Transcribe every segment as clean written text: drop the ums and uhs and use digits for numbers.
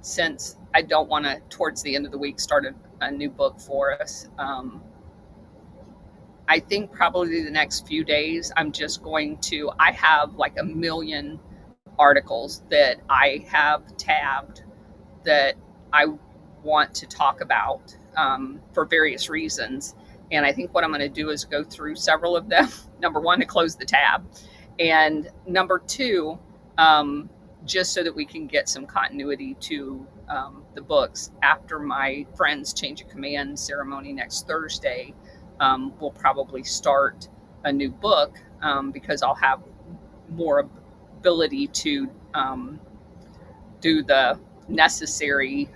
since I don't want to, towards the end of the week, start a new book for us. I think probably the next few days, I have like a million articles that I have tabbed that I want to talk about for various reasons. And I think what I'm going to do is go through several of them. Number one, to close the tab. And number two, just so that we can get some continuity to the books. After my friend's change of command ceremony next Thursday, we'll probably start a new book because I'll have more ability to do the necessary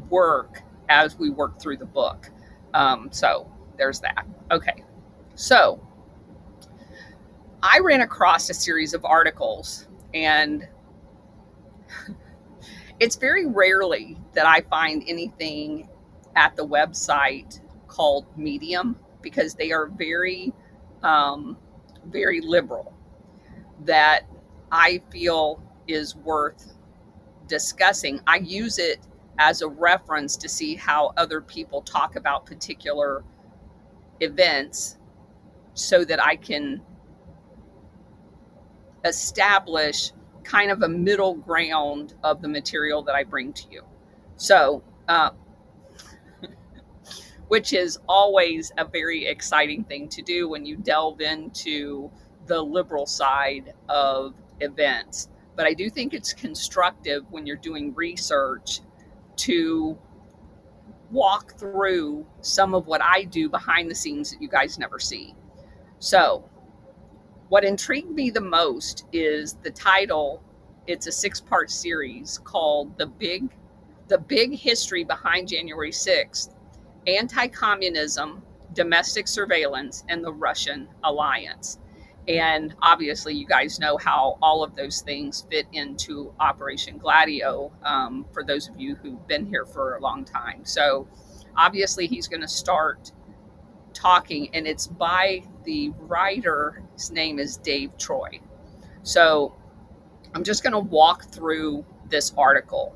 work as we work through the book. So there's that. Okay. So I ran across a series of articles, and it's very rarely that I find anything at the website called Medium, because they are very liberal, that I feel is worth discussing. I use it as a reference to see how other people talk about particular events so that I can establish kind of a middle ground of the material that I bring to you. So, which is always a very exciting thing to do when you delve into the liberal side of events. But I do think it's constructive when you're doing research to walk through some of what I do behind the scenes that you guys never see. So, what intrigued me the most is the title. It's a 6-part series called The Big History Behind January 6th, Anti-Communism, Domestic Surveillance, and the Russian Alliance. And obviously, you guys know how all of those things fit into Operation Gladio, for those of you who've been here for a long time. So obviously, he's going to start talking, and it's by the writer. His name is Dave Troy. So I'm just going to walk through this article,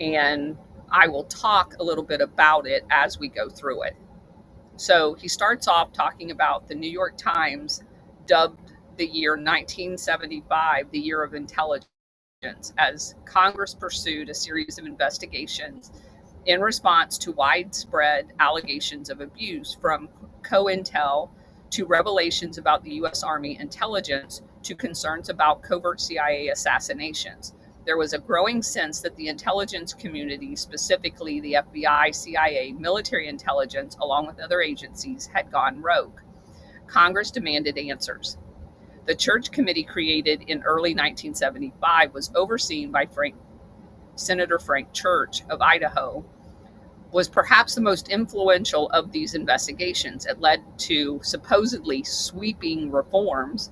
and I will talk a little bit about it as we go through it. So he starts off talking about the New York Times dubbed the year 1975 the year of intelligence, as Congress pursued a series of investigations in response to widespread allegations of abuse, from COINTEL to revelations about the U.S. Army intelligence to concerns about covert CIA assassinations. There was a growing sense that the intelligence community, specifically the FBI, CIA, military intelligence, along with other agencies, had gone rogue. Congress demanded answers. The Church Committee, created in early 1975, was overseen by Senator Frank Church of Idaho, was perhaps the most influential of these investigations. It led to supposedly sweeping reforms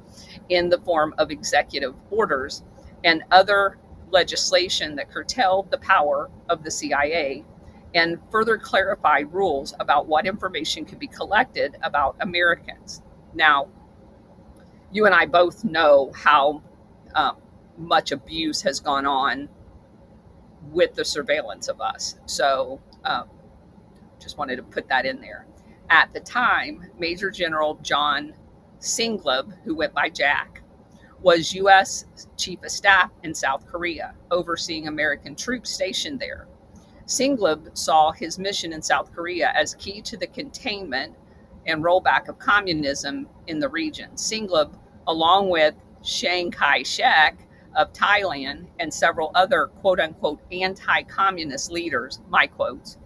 in the form of executive orders and other legislation that curtailed the power of the CIA and further clarified rules about what information could be collected about Americans. Now, you and I both know how much abuse has gone on with the surveillance of us. So just wanted to put that in there. At the time, Major General John Singleb, who went by Jack, was U.S. Chief of Staff in South Korea, overseeing American troops stationed there. Singleb saw his mission in South Korea as key to the containment and rollback of communism in the region. Singleb, along with Chiang Kai-shek of Thailand and several other quote-unquote anti-communist leaders, my quotes,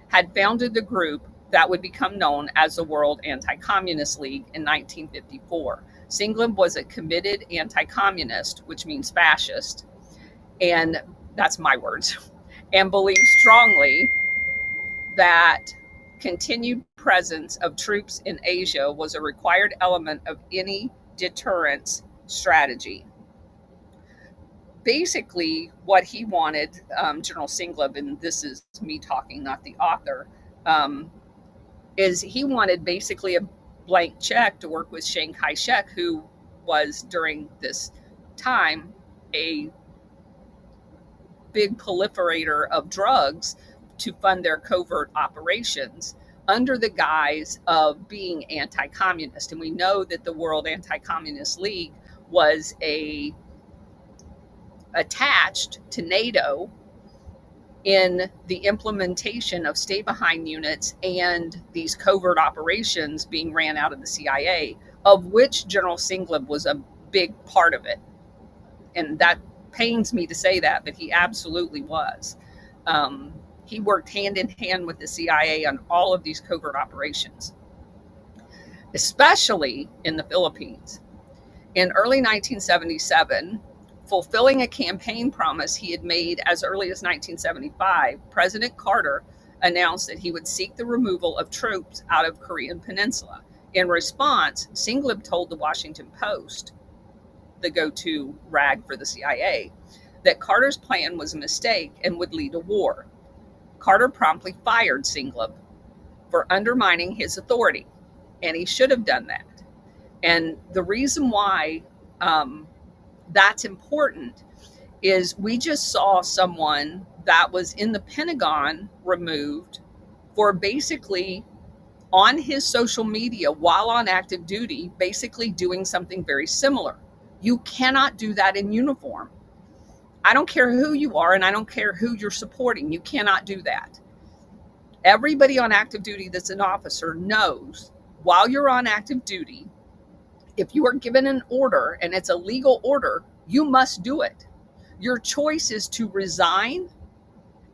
had founded the group that would become known as the World Anti-Communist League in 1954. Singleb was a committed anti-communist, which means fascist, and that's my words, and believed strongly that continued presence of troops in Asia was a required element of any deterrence strategy. Basically, what he wanted, General Singleb, and this is me talking, not the author, is he wanted basically a blank check to work with Chiang Kai-shek, who was during this time a big proliferator of drugs to fund their covert operations under the guise of being anti-communist. And we know that the World Anti-Communist League was attached to NATO in the implementation of stay-behind units and these covert operations being ran out of the CIA, of which General Singleb was a big part of it. And that pains me to say that, but he absolutely was. He worked hand in hand with the CIA on all of these covert operations, especially in the Philippines. In early 1977, fulfilling a campaign promise he had made as early as 1975, President Carter announced that he would seek the removal of troops out of Korean Peninsula. In response, Singleb told the Washington Post, the go-to rag for the CIA, that Carter's plan was a mistake and would lead to war. Carter promptly fired Singleb for undermining his authority, and he should have done that. And the reason why that's important is we just saw someone that was in the Pentagon removed for basically on his social media while on active duty, basically doing something very similar. You cannot do that in uniform. I don't care who you are, and I don't care who you're supporting. You cannot do that. Everybody on active duty that's an officer knows while you're on active duty, if you are given an order and it's a legal order, you must do it. Your choice is to resign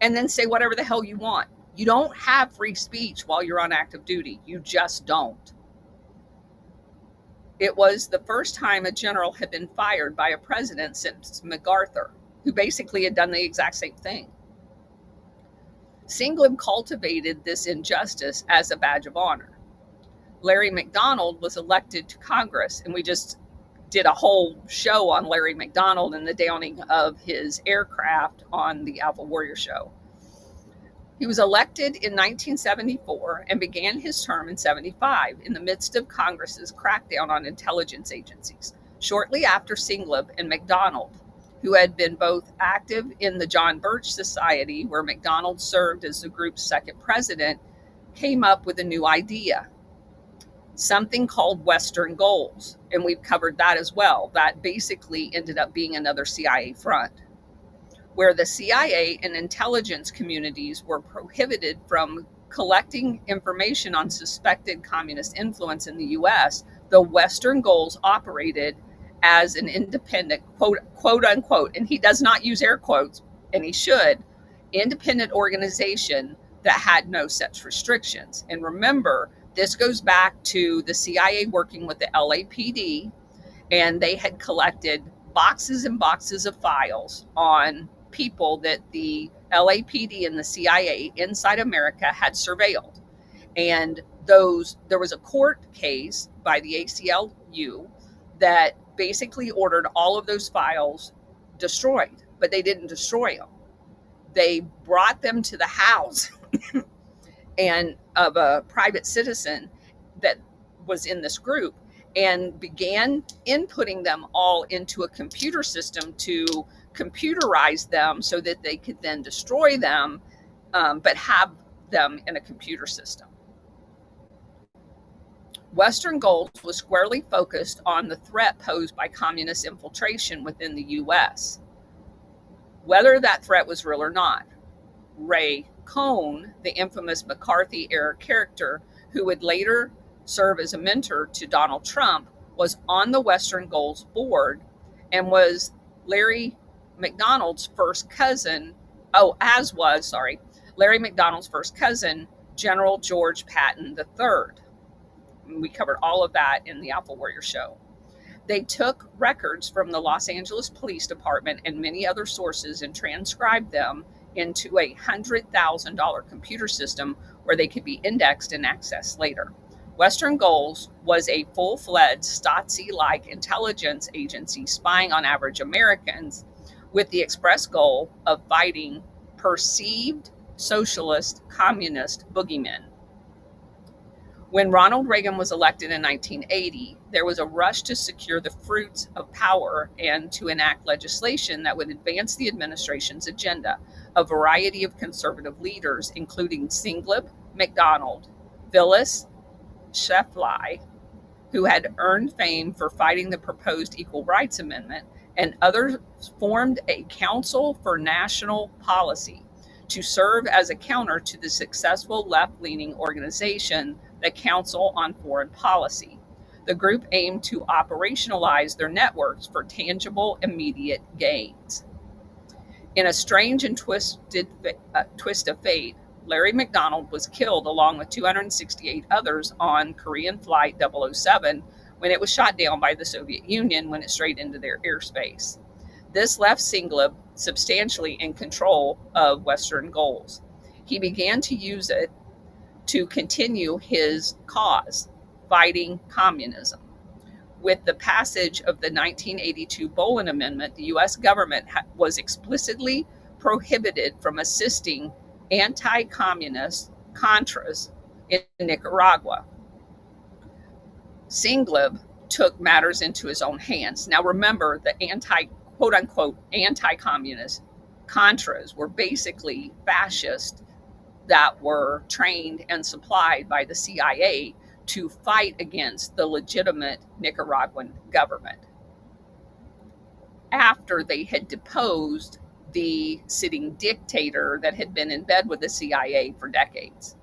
and then say whatever the hell you want. You don't have free speech while you're on active duty. You just don't. It was the first time a general had been fired by a president since MacArthur, who basically had done the exact same thing. Singleb cultivated this injustice as a badge of honor. Larry McDonald was elected to Congress, and we just did a whole show on Larry McDonald and the downing of his aircraft on the Alpha Warrior show. He was elected in 1974 and began his term in 75 in the midst of Congress's crackdown on intelligence agencies. Shortly after, Singleb and McDonald, who had been both active in the John Birch Society, where McDonald served as the group's second president, came up with a new idea, something called Western Goals. And we've covered that as well. That basically ended up being another CIA front, where the CIA and intelligence communities were prohibited from collecting information on suspected communist influence in the US. The Western Goals operated as an independent, quote unquote, and he does not use air quotes, and he should, independent organization that had no such restrictions. And remember, this goes back to the CIA working with the LAPD, and they had collected boxes and boxes of files on people that the LAPD and the CIA inside America had surveilled. And there was a court case by the ACLU that basically ordered all of those files destroyed, but they didn't destroy them. They brought them to the house and of a private citizen that was in this group and began inputting them all into a computer system to computerize them so that they could then destroy them, but have them in a computer system. Western Goals was squarely focused on the threat posed by communist infiltration within the US, whether that threat was real or not. Ray Cohn, the infamous McCarthy-era character who would later serve as a mentor to Donald Trump, was on the Western Goals board and was Larry McDonald's first cousin, Larry McDonald's first cousin, General George Patton III. We covered all of that in the Alpha Warrior show. They took records from the Los Angeles Police Department and many other sources and transcribed them into a $100,000 computer system where they could be indexed and accessed later. Western Goals was a full-fledged Stasi-like intelligence agency spying on average Americans with the express goal of fighting perceived socialist communist boogeymen. When Ronald Reagan was elected in 1980, there was a rush to secure the fruits of power and to enact legislation that would advance the administration's agenda. A variety of conservative leaders, including Singleb, MacDonald, Phyllis Schlafly, who had earned fame for fighting the proposed Equal Rights Amendment, and others formed a Council for National Policy to serve as a counter to the successful left-leaning organization, the Council on Foreign Policy. The group aimed to operationalize their networks for tangible, immediate gains. In a strange and twist of fate, Larry McDonald was killed along with 268 others on Korean Flight 007 when it was shot down by the Soviet Union when it strayed into their airspace. This left Singleb substantially in control of Western goals. He began to use it to continue his cause, fighting communism. With the passage of the 1982 Bolin Amendment, the U.S. government was explicitly prohibited from assisting anti-communist Contras in Nicaragua. Singleb took matters into his own hands. Now remember, the quote-unquote anti-communist Contras were basically fascists that were trained and supplied by the CIA to fight against the legitimate Nicaraguan government after they had deposed the sitting dictator that had been in bed with the CIA for decades.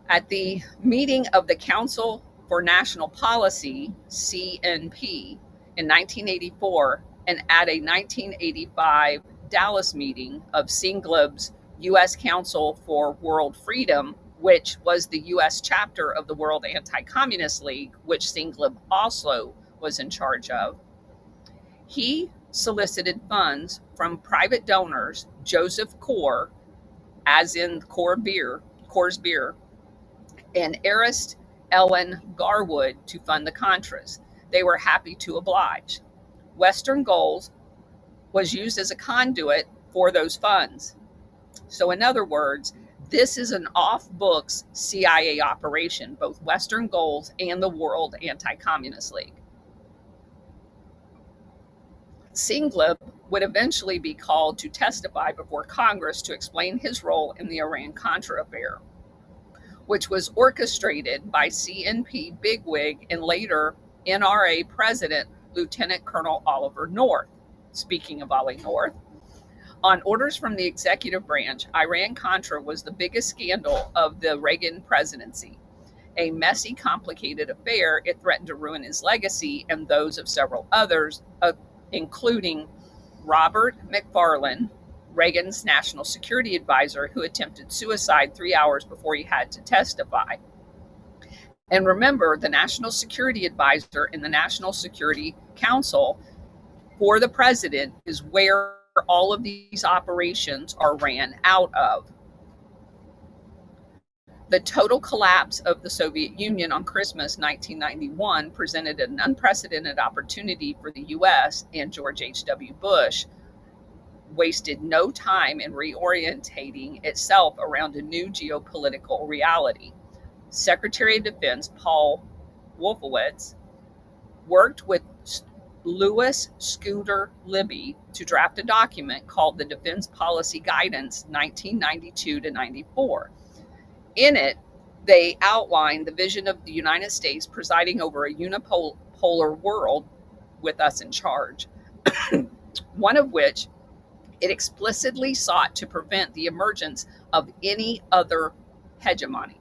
At the meeting of the Council for National Policy, CNP, in 1984, and at a 1985 Dallas meeting of Singleb's U.S. Council for World Freedom, which was the U.S. chapter of the World Anti-Communist League, which Singleb also was in charge of, he solicited funds from private donors, Joseph Coor, as in Coors Beer, and Arist Ellen Garwood to fund the Contras. They were happy to oblige. Western Goals was used as a conduit for those funds. So in other words, this is an off-books CIA operation, both Western Goals and the World Anti-Communist League. Singleb would eventually be called to testify before Congress to explain his role in the Iran-Contra affair, which was orchestrated by CNP bigwig and later NRA President Lieutenant Colonel Oliver North. Speaking of Ollie North, on orders from the executive branch, Iran-Contra was the biggest scandal of the Reagan presidency. A messy, complicated affair, it threatened to ruin his legacy and those of several others, including Robert McFarlane, Reagan's national security advisor, who attempted suicide 3 hours before he had to testify. And remember, the national security advisor in the National Security Council for the president is where all of these operations are ran out of. The total collapse of the Soviet Union on Christmas 1991 presented an unprecedented opportunity for the U.S., and George H.W. Bush wasted no time in reorientating itself around a new geopolitical reality. Secretary of Defense Paul Wolfowitz worked with Louis Scooter Libby to draft a document called the Defense Policy Guidance 1992 to 94. In it, they outlined the vision of the United States presiding over a unipolar world with us in charge, one of which it explicitly sought to prevent the emergence of any other hegemony.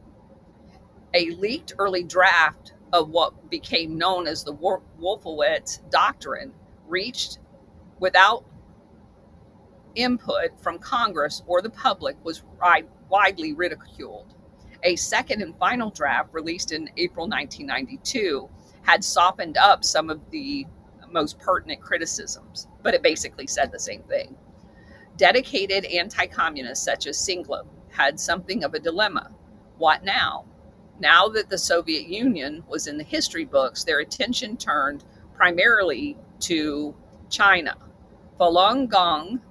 A leaked early draft of what became known as the Wolfowitz Doctrine reached without input from Congress or the public was widely ridiculed. A second and final draft released in April 1992 had softened up some of the most pertinent criticisms, but it basically said the same thing. Dedicated anti-communists such as Singleb had something of a dilemma. What now? Now that the Soviet Union was in the history books, their attention turned primarily to China. Falun Gong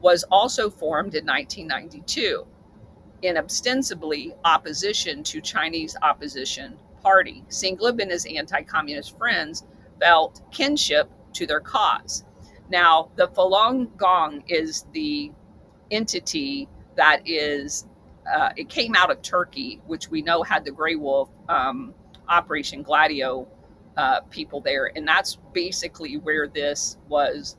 was also formed in 1992. in ostensibly opposition to Chinese opposition party. Singleb and his anti-communist friends felt kinship to their cause. Now, the Falun Gong is the entity that is, it came out of Turkey, which we know had the Grey Wolf Operation Gladio people there. And that's basically where this was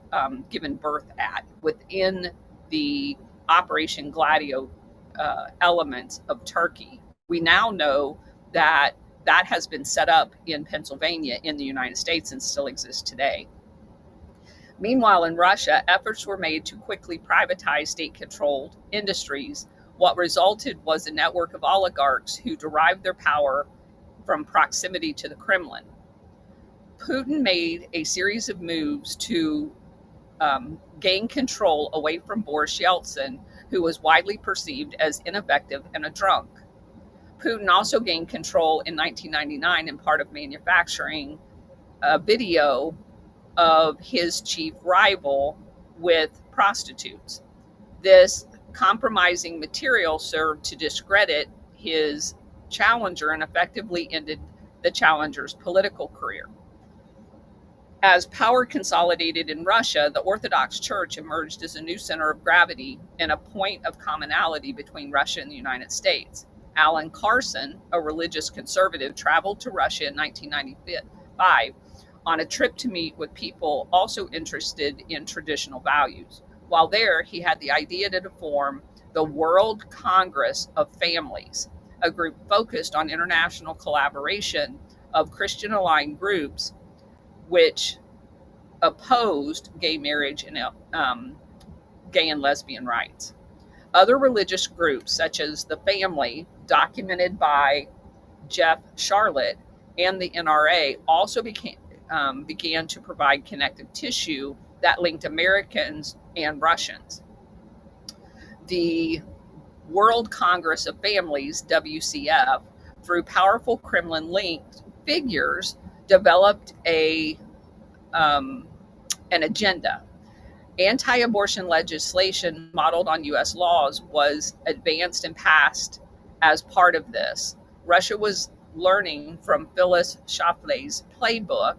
given birth at, within the Operation Gladio elements of Turkey. We now know that that has been set up in Pennsylvania in the United States and still exists today. Meanwhile, in Russia, efforts were made to quickly privatize state-controlled industries. What resulted was a network of oligarchs who derived their power from proximity to the Kremlin. Putin made a series of moves to gain control away from Boris Yeltsin, who was widely perceived as ineffective and a drunk. Putin also gained control in 1999 in part of manufacturing a video of his chief rival with prostitutes. This compromising material served to discredit his challenger and effectively ended the challenger's political career. As power consolidated in Russia, the Orthodox Church emerged as a new center of gravity and a point of commonality between Russia and the United States. Alan Carson, a religious conservative, traveled to Russia in 1995 on a trip to meet with people also interested in traditional values. While there, he had the idea to form the World Congress of Families, a group focused on international collaboration of Christian-aligned groups which opposed gay marriage and gay and lesbian rights. Other religious groups, such as the Family, documented by Jeff Charlotte, and the NRA, also began to provide connective tissue that linked Americans and Russians. The World Congress of Families, WCF, through powerful Kremlin-linked figures, developed an agenda. Anti-abortion legislation modeled on U.S. laws was advanced and passed as part of this. Russia was learning from Phyllis Schlafly's playbook.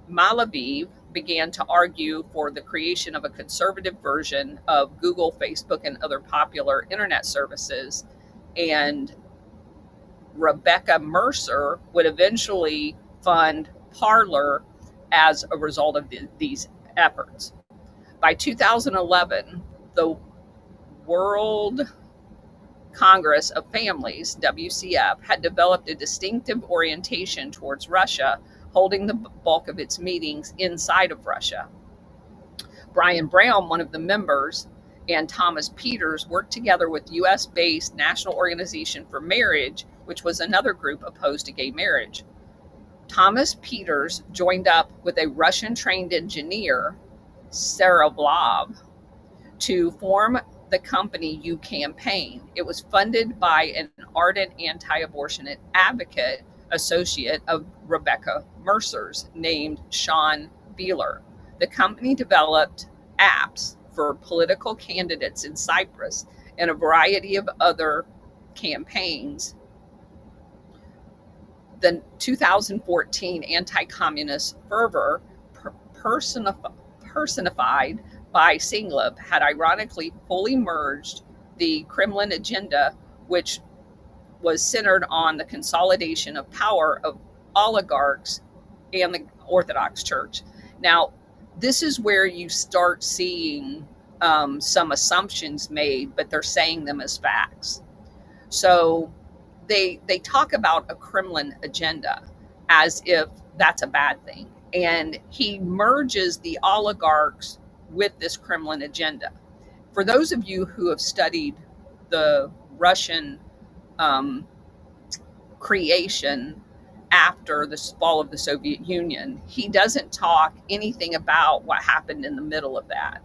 Malaviv began to argue for the creation of a conservative version of Google, Facebook, and other popular internet services. And Rebecca Mercer would eventually fund Parler as a result of these efforts. By 2011, the World Congress of Families, WCF, had developed a distinctive orientation towards Russia, holding the bulk of its meetings inside of Russia. Brian Brown, one of the members, and Thomas Peters worked together with US-based National Organization for Marriage, which was another group opposed to gay marriage. Thomas Peters joined up with a Russian-trained engineer, Seravlov, to form the company U Campaign. It was funded by an ardent anti-abortion advocate associate of Rebecca Mercer's named Sean Beeler. The company developed apps for political candidates in Cyprus and a variety of other campaigns. The 2014 anti-communist fervor, personified by Singleb, had ironically fully merged the Kremlin agenda, which was centered on the consolidation of power of oligarchs and the Orthodox Church. Now, this is where you start seeing some assumptions made, but they're saying them as facts. So they talk about a Kremlin agenda as if that's a bad thing. And he merges the oligarchs with this Kremlin agenda. For those of you who have studied the Russian creation after the fall of the Soviet Union, he doesn't talk anything about what happened in the middle of that.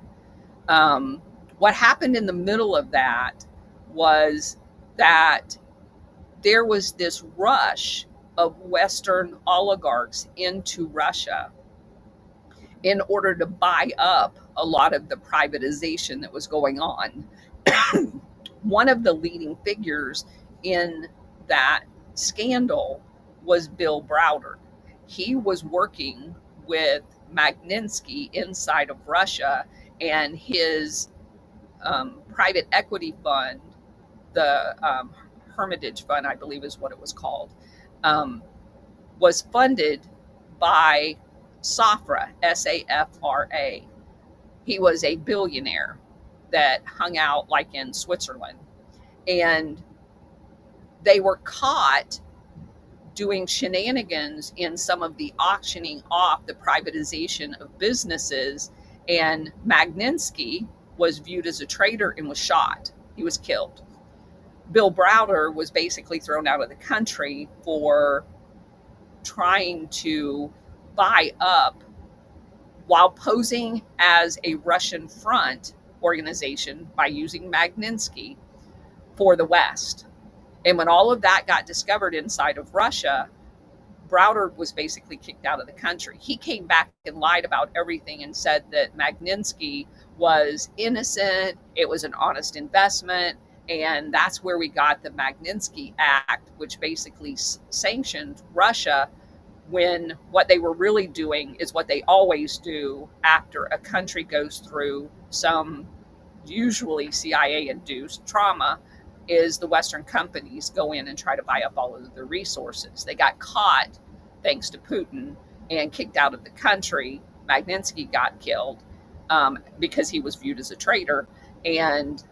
What happened in the middle of that was that there was this rush of Western oligarchs into Russia in order to buy up a lot of the privatization that was going on. One of the leading figures in that scandal was Bill Browder. He was working with Magnitsky inside of Russia, and his private equity fund, the Hermitage Fund, I believe is what it was called, was funded by Safra, Safra. He was a billionaire that hung out like in Switzerland. And they were caught doing shenanigans in some of the auctioning off, the privatization of businesses. And Magnitsky was viewed as a traitor and was shot. He was killed. Bill Browder was basically thrown out of the country for trying to buy up while posing as a Russian front organization by using Magnitsky for the West. And when all of that got discovered inside of Russia, Browder was basically kicked out of the country. He came back and lied about everything and said that Magnitsky was innocent, it was an honest investment, and that's where we got the Magnitsky Act, which basically sanctioned Russia, when what they were really doing is what they always do after a country goes through some usually CIA-induced trauma, is the Western companies go in and try to buy up all of the resources. They got caught, thanks to Putin, and kicked out of the country. Magnitsky got killed because he was viewed as a traitor. And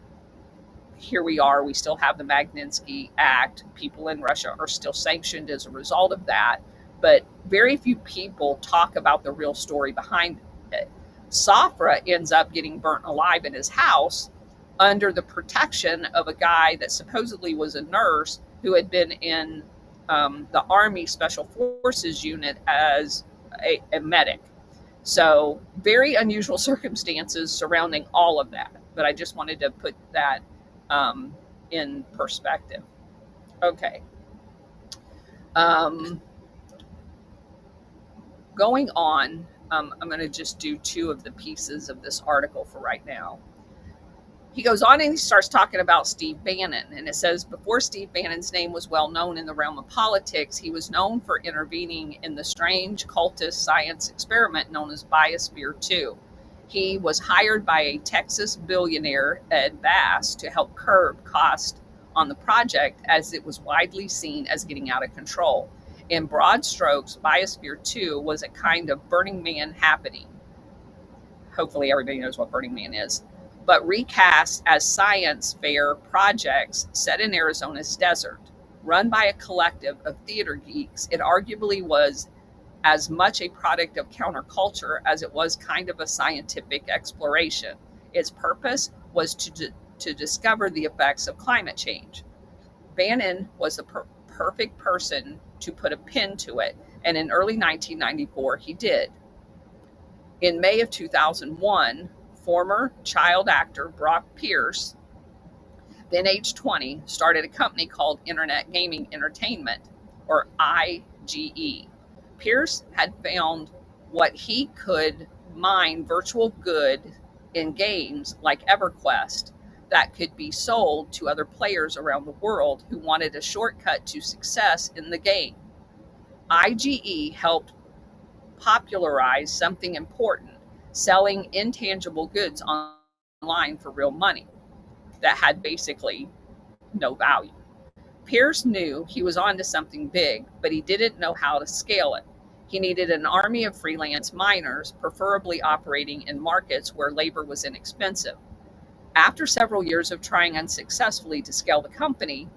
here we are, we still have the Magnitsky Act. People in Russia are still sanctioned as a result of that. But very few people talk about the real story behind it. Safra ends up getting burnt alive in his house under the protection of a guy that supposedly was a nurse who had been in the Army Special Forces unit as a medic. So very unusual circumstances surrounding all of that. But I just wanted to put that in perspective. Okay. Going on, I'm going to just do two of the pieces of this article for right now. He goes on and he starts talking about Steve Bannon. And it says, before Steve Bannon's name was well known in the realm of politics, he was known for intervening in the strange cultist science experiment known as Biosphere 2. He was hired by a Texas billionaire, Ed Bass, to help curb cost on the project, as it was widely seen as getting out of control. In broad strokes, Biosphere 2 was a kind of Burning Man happening. Hopefully everybody knows what Burning Man is. But recast as science fair projects set in Arizona's desert. Run by a collective of theater geeks, it arguably was as much a product of counterculture as it was kind of a scientific exploration. Its purpose was to discover the effects of climate change. Bannon was the perfect person to put a pin to it, and in early 1994 he did. In May of 2001, former child actor Brock Pierce, then age 20, started a company called Internet Gaming Entertainment, or IGE. Pierce had found what he could mine virtual good in games like EverQuest that could be sold to other players around the world who wanted a shortcut to success in the game. IGE helped popularize something important, selling intangible goods online for real money that had basically no value. Pierce knew he was onto something big, but he didn't know how to scale it. He needed an army of freelance miners, preferably operating in markets where labor was inexpensive. After several years of trying unsuccessfully to scale the company,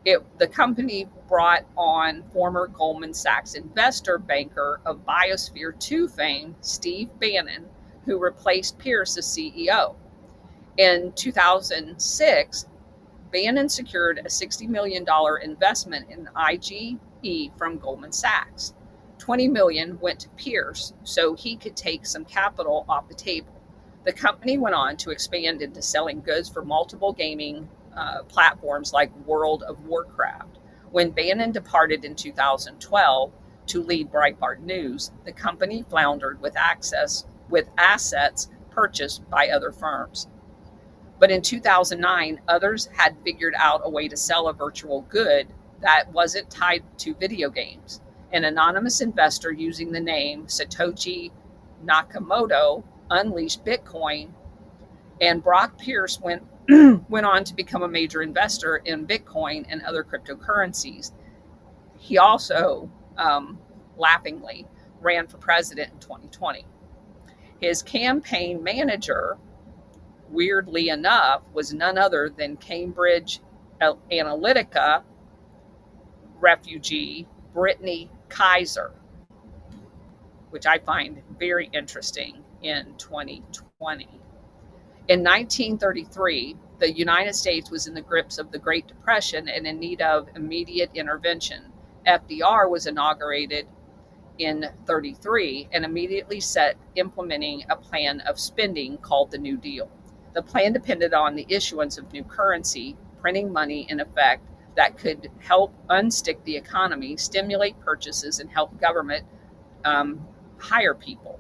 the company brought on former Goldman Sachs investor banker of Biosphere 2 fame, Steve Bannon, who replaced Pierce as CEO. In 2006, Bannon secured a $60 million investment in IGE from Goldman Sachs. $20 million went to Pierce so he could take some capital off the table. The company went on to expand into selling goods for multiple gaming platforms like World of Warcraft. When Bannon departed in 2012 to lead Breitbart News, the company floundered with assets purchased by other firms. But in 2009, others had figured out a way to sell a virtual good that wasn't tied to video games. An anonymous investor using the name Satoshi Nakamoto unleashed Bitcoin, and Brock Pierce went on to become a major investor in Bitcoin and other cryptocurrencies. He also, laughingly, ran for president in 2020. His campaign manager, weirdly enough, was none other than Cambridge Analytica refugee Brittany Kaiser, which I find very interesting in 2020. In 1933, the United States was in the grips of the Great Depression and in need of immediate intervention. FDR was inaugurated in 33 and immediately set implementing a plan of spending called the New Deal. The plan depended on the issuance of new currency, printing money in effect that could help unstick the economy, stimulate purchases, and help government hire people.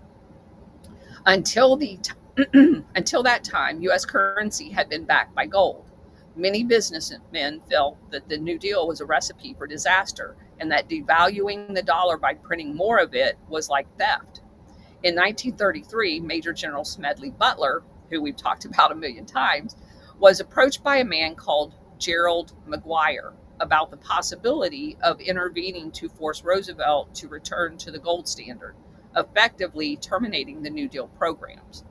Until that time, U.S. currency had been backed by gold. Many businessmen felt that the New Deal was a recipe for disaster and that devaluing the dollar by printing more of it was like theft. In 1933, Major General Smedley Butler, who we've talked about a million times, was approached by a man called Gerald McGuire about the possibility of intervening to force Roosevelt to return to the gold standard, effectively terminating the New Deal programs.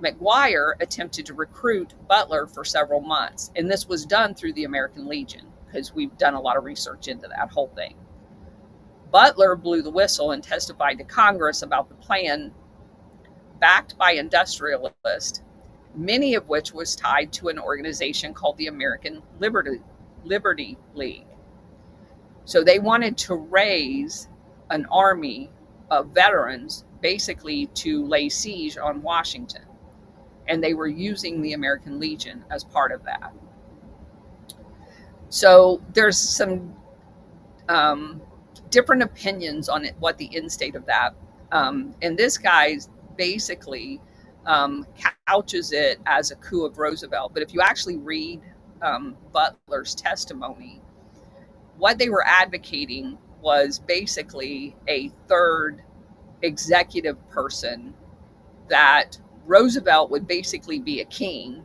McGuire attempted to recruit Butler for several months, and this was done through the American Legion, because we've done a lot of research into that whole thing. Butler blew the whistle and testified to Congress about the plan backed by industrialists, many of which was tied to an organization called the American Liberty League. So they wanted to raise an army of veterans basically to lay siege on Washington. And they were using the American Legion as part of that. So there's some different opinions on what the end state of that. And this guy basically couches it as a coup of Roosevelt. But if you actually read Butler's testimony, what they were advocating was basically a third executive person, that Roosevelt would basically be a king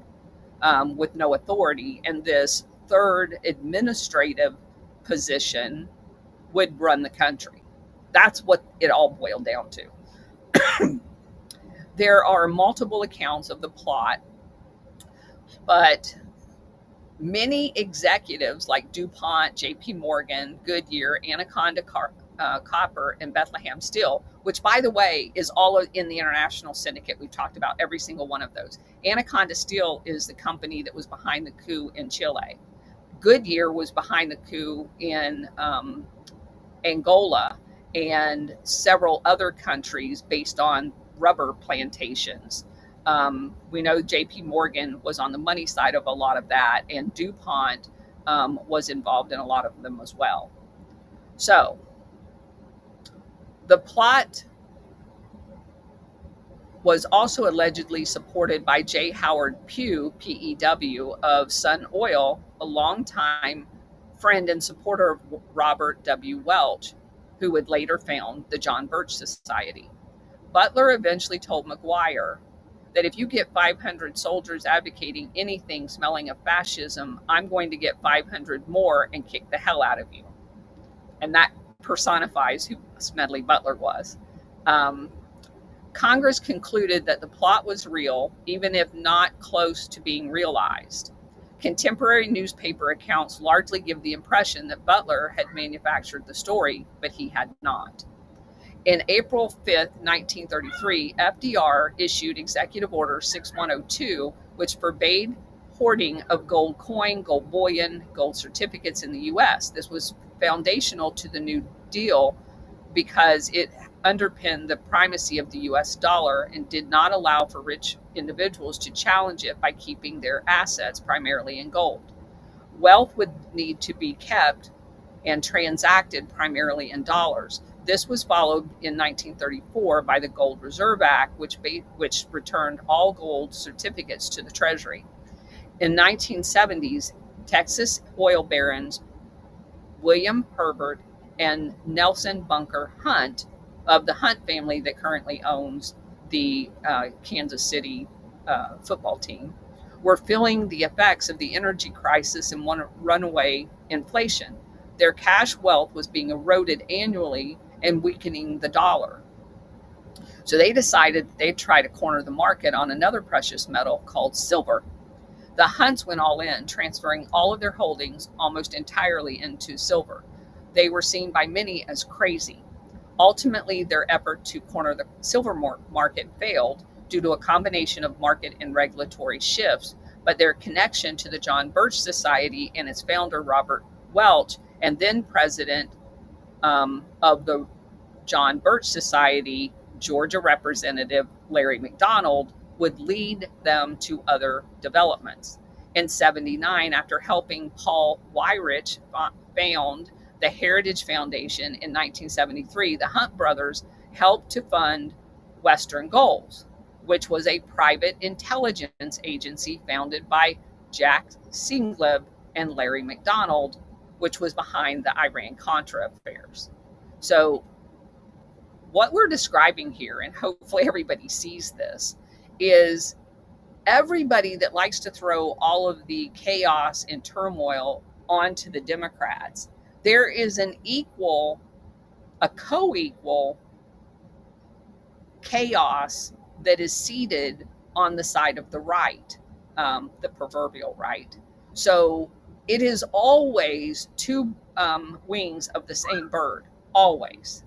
with no authority, and this third administrative position would run the country. That's what it all boiled down to. There are multiple accounts of the plot, but many executives like DuPont, JP Morgan, Goodyear, Anaconda Copper, and Bethlehem Steel, which, by the way, is all in the international syndicate. We've talked about every single one of those. Anaconda Steel is the company that was behind the coup in Chile. Goodyear was behind the coup in Angola and several other countries based on rubber plantations. We know JP Morgan was on the money side of a lot of that, and DuPont was involved in a lot of them as well. So the plot was also allegedly supported by J. Howard Pugh, PEW, of Sun Oil, a longtime friend and supporter of Robert W. Welch, who would later found the John Birch Society. Butler eventually told McGuire that if you get 500 soldiers advocating anything smelling of fascism, I'm going to get 500 more and kick the hell out of you. And that personifies who Smedley Butler was. Congress concluded that the plot was real, even if not close to being realized. Contemporary newspaper accounts largely give the impression that Butler had manufactured the story, but he had not. In April 5th, 1933, FDR issued Executive Order 6102, which forbade hoarding of gold coin, gold bullion, gold certificates in the U.S. This was foundational to the New Deal because it underpinned the primacy of the U.S. dollar and did not allow for rich individuals to challenge it by keeping their assets primarily in gold. Wealth would need to be kept and transacted primarily in dollars. This was followed in 1934 by the Gold Reserve Act, which returned all gold certificates to the Treasury. In 1970s, Texas oil barons William Herbert and Nelson Bunker Hunt of the Hunt family that currently owns the Kansas City football team were feeling the effects of the energy crisis and runaway inflation. Their cash wealth was being eroded annually and weakening the dollar. So they decided they'd try to corner the market on another precious metal called silver. The Hunts went all in, transferring all of their holdings almost entirely into silver. They were seen by many as crazy. Ultimately, their effort to corner the silver market failed due to a combination of market and regulatory shifts, but their connection to the John Birch Society and its founder, Robert Welch, and then president of the John Birch Society, Georgia Representative Larry McDonald, would lead them to other developments. In 79, after helping Paul Weyrich found the Heritage Foundation in 1973, the Hunt brothers helped to fund Western Goals, which was a private intelligence agency founded by Jack Singleb and Larry McDonald, which was behind the Iran-Contra affairs. So what we're describing here, and hopefully everybody sees this, is everybody that likes to throw all of the chaos and turmoil onto the Democrats. There is a co-equal chaos that is seated on the side of the right, the proverbial right. So it is always two wings of the same bird, always.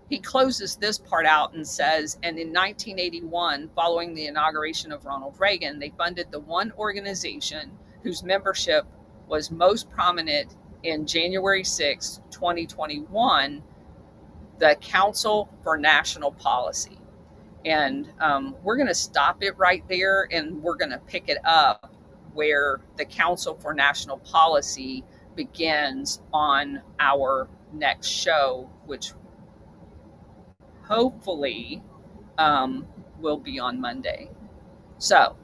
He closes this part out and says, and in 1981, following the inauguration of Ronald Reagan, they funded the one organization whose membership was most prominent in January 6, 2021, the Council for National Policy. And we're going to stop it right there, and we're going to pick it up where the Council for National Policy begins on our next show, which hopefully will be on Monday. So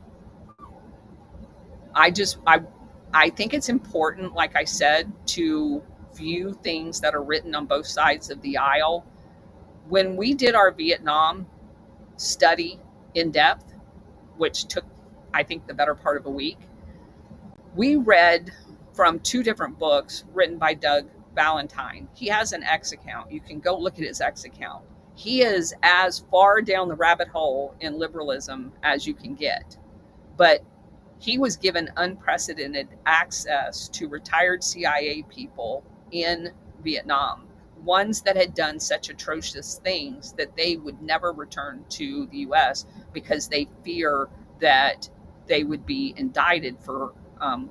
I think it's important, like I said, to view things that are written on both sides of the aisle. When we did our Vietnam study in depth, which took, I think, the better part of a week, we read from two different books written by Doug Valentine. He has an X account. You can go look at his X account. He is as far down the rabbit hole in liberalism as you can get. But he was given unprecedented access to retired CIA people in Vietnam, ones that had done such atrocious things that they would never return to the US because they fear that they would be indicted for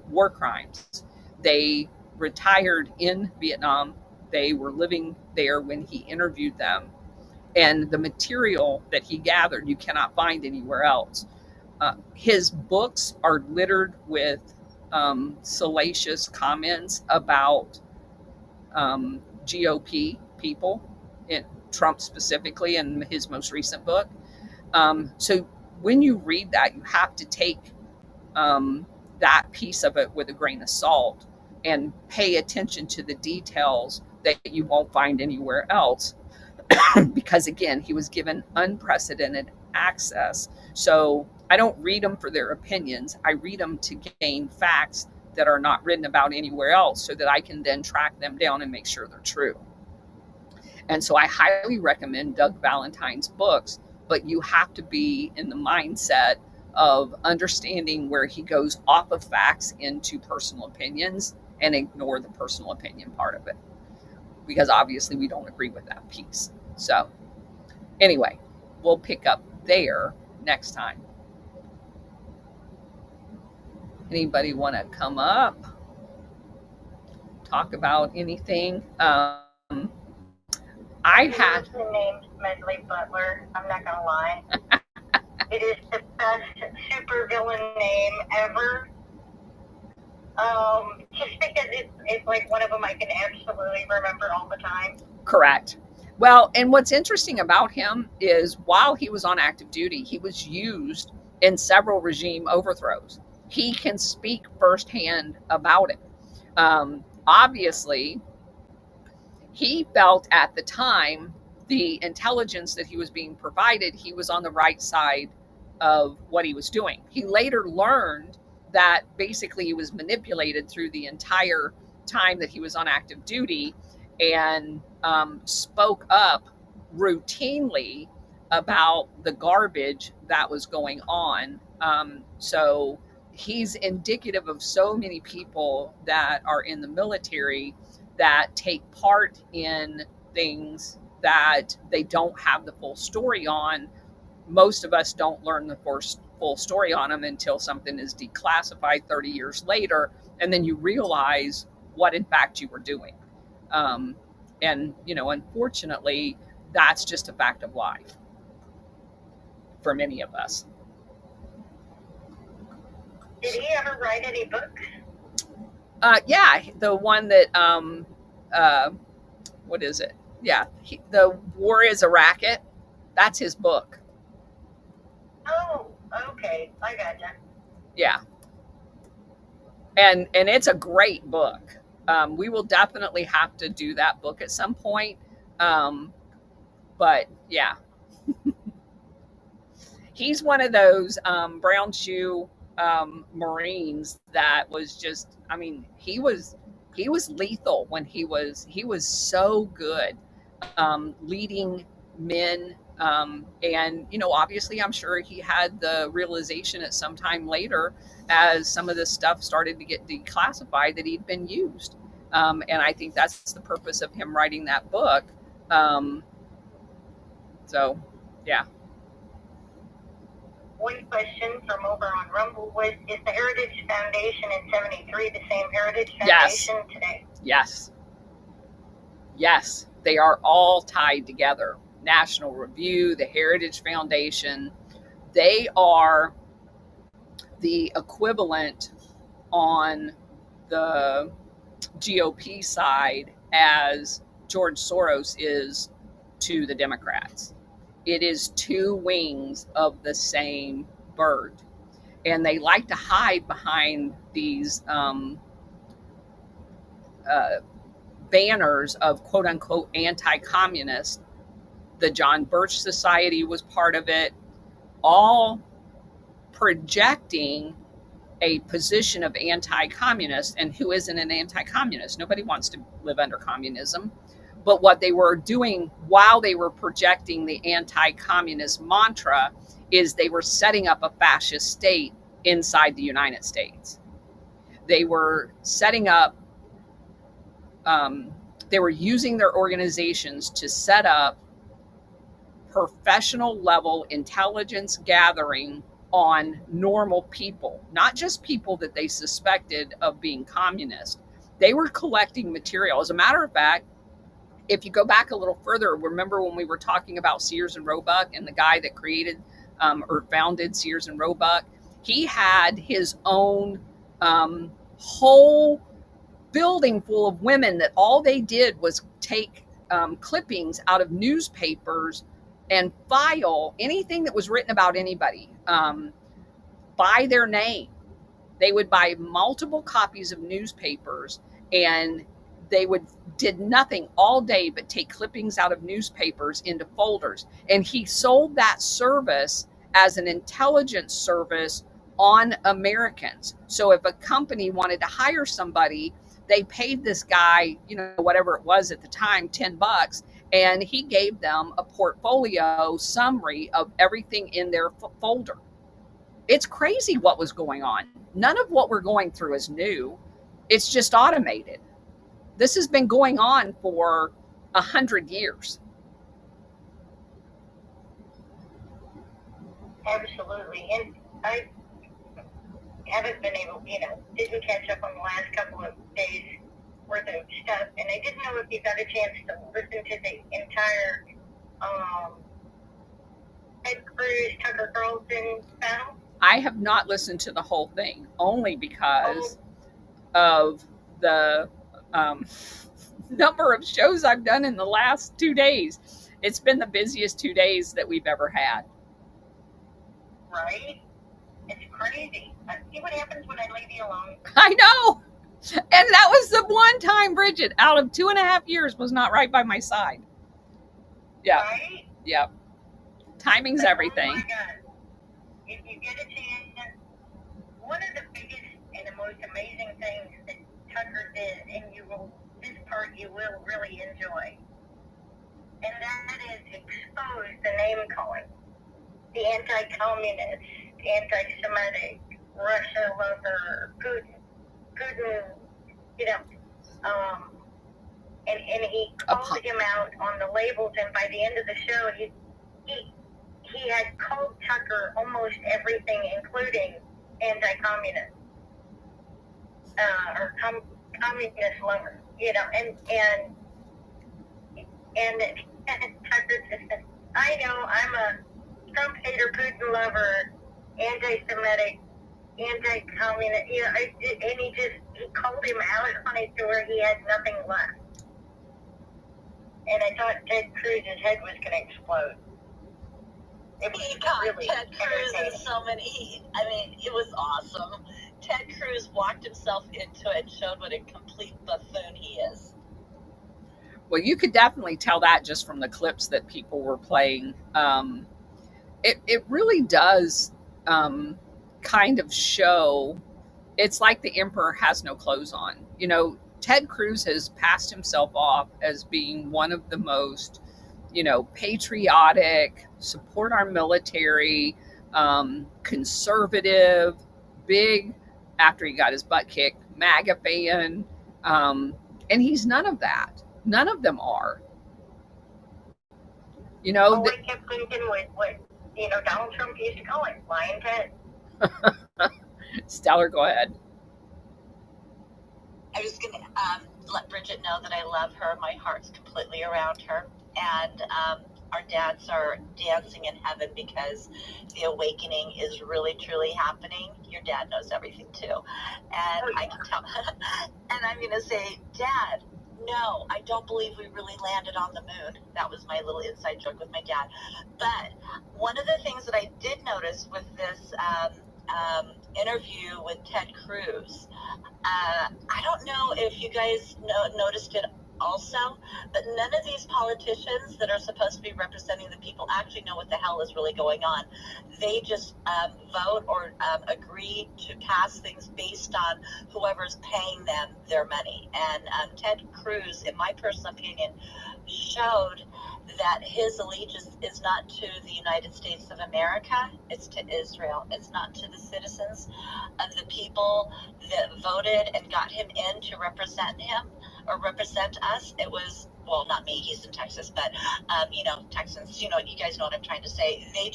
war crimes. They retired in Vietnam. They were living there when he interviewed them. And the material that he gathered, you cannot find anywhere else. His books are littered with salacious comments about GOP people, Trump specifically, in his most recent book. So when you read that, you have to take that piece of it with a grain of salt and pay attention to the details that you won't find anywhere else. Because again, he was given unprecedented access. So I don't read them for their opinions. I read them to gain facts that are not written about anywhere else so that I can then track them down and make sure they're true. And so I highly recommend Doug Valentine's books, but you have to be in the mindset of understanding where he goes off of facts into personal opinions and ignore the personal opinion part of it, because obviously we don't agree with that piece. So anyway, we'll pick up there next time. Anybody want to come up, talk about anything? I had named Medley Butler. I'm not gonna lie. It is the best super villain name ever. Just because it's like one of them I can absolutely remember all the time. Correct. Well, and what's interesting about him is while he was on active duty, he was used in several regime overthrows. He can speak firsthand about it. Obviously, he felt at the time the intelligence that he was being provided, he was on the right side of what he was doing. He later learned that basically he was manipulated through the entire time that he was on active duty, and spoke up routinely about the garbage that was going on. So he's indicative of so many people that are in the military that take part in things that they don't have the full story on. Most of us don't learn the full story on them until something is declassified 30 years later, and then you realize what in fact you were doing. And, unfortunately, that's just a fact of life for many of us. Did he ever write any books? Yeah, the one that, what is it? Yeah, The War is a Racket. That's his book. Oh, okay. I gotcha. Yeah. And it's a great book. We will definitely have to do that book at some point. But yeah, he's one of those brown shoe Marines that was just, I mean, he was lethal when he was so good leading men. And, obviously, I'm sure he had the realization at some time later, as some of this stuff started to get declassified, that he'd been used. And I think that's the purpose of him writing that book. So, yeah. One question from over on Rumble was, is the Heritage Foundation in 73 the same Heritage Foundation today? Yes. Yes. They are all tied together. National Review, the Heritage Foundation, they are the equivalent on the GOP side as George Soros is to the Democrats. It is two wings of the same bird. And they like to hide behind these banners of quote unquote anti-communist. The John Birch Society was part of it, all projecting a position of anti-communist. And who isn't an anti-communist? Nobody wants to live under communism. But what they were doing while they were projecting the anti-communist mantra is they were setting up a fascist state inside the United States. They were setting up, they were using their organizations to set up professional level intelligence gathering on normal people, not just people that they suspected of being communist. They were collecting material. As a matter of fact, if you go back a little further, remember when we were talking about Sears and Roebuck and the guy that created or founded Sears and Roebuck? He had his own whole building full of women that all they did was take clippings out of newspapers and file anything that was written about anybody by their name. They would buy multiple copies of newspapers, and they did nothing all day but take clippings out of newspapers into folders. And he sold that service as an intelligence service on Americans. So if a company wanted to hire somebody, they paid this guy, whatever it was at the time, $10, and he gave them a portfolio summary of everything in their folder. It's crazy what was going on. None of what we're going through is new. It's just automated. This has been going on for 100 years. Absolutely. And I haven't been able, didn't catch up on the last couple of days worth of stuff. And I didn't know if you got a chance to listen to the entire Ted Cruz Tucker Carlson battle. I have not listened to the whole thing, only because of the um, number of shows I've done in the last 2 days. It's been the busiest 2 days that we've ever had. Right? It's crazy. See what happens when I leave you alone? I know. And that was the one time Bridget, out of 2.5 years, was not right by my side. Yeah. Right? Yeah. Timing's everything. Oh my God. If you get a chance, one of the biggest and the most amazing things that Tucker did, and this part you will really enjoy, and that is expose the name calling. The anti-communist, anti-Semitic, Russia lover, Putin, and he called him out on the labels, and by the end of the show, he had called Tucker almost everything, including anti-communist or communist lover, and Tucker just said, I know, I'm a Trump hater, Putin lover, anti-Semitic, anti-communist, and he called him out on it to where he had nothing left. And I thought Ted Cruz's head was going to explode. He got really Ted Cruz in so many. I mean, it was awesome. Ted Cruz walked himself into it and showed what a complete buffoon he is. Well, you could definitely tell that just from the clips that people were playing. It really does kind of show. It's like the emperor has no clothes on. Ted Cruz has passed himself off as being one of the most, patriotic, support our military, conservative, big, after he got his butt kicked, MAGA fan. And he's none of that. None of them are. I kept thinking what Donald Trump used to call it, Lion Ted. Stellar, go ahead. I was going to let Bridget know that I love her. My heart's completely around her. And our dads are dancing in heaven because the awakening is really, truly happening. Your dad knows everything, too. And I can tell. And I'm going to say, Dad, no, I don't believe we really landed on the moon. That was my little inside joke with my dad. But one of the things that I did notice with this interview with Ted Cruz, I don't know if you guys noticed it also, but none of these politicians that are supposed to be representing the people actually know what the hell is really going on. They just vote or agree to pass things based on whoever's paying them their money. And Ted Cruz, in my personal opinion, showed that his allegiance is not to the United States of America, it's to Israel. It's not to the citizens of the people that voted and got him in to represent him or represent us. It was, well, not me, he's in Texas, but Texans, you guys know what I'm trying to say. They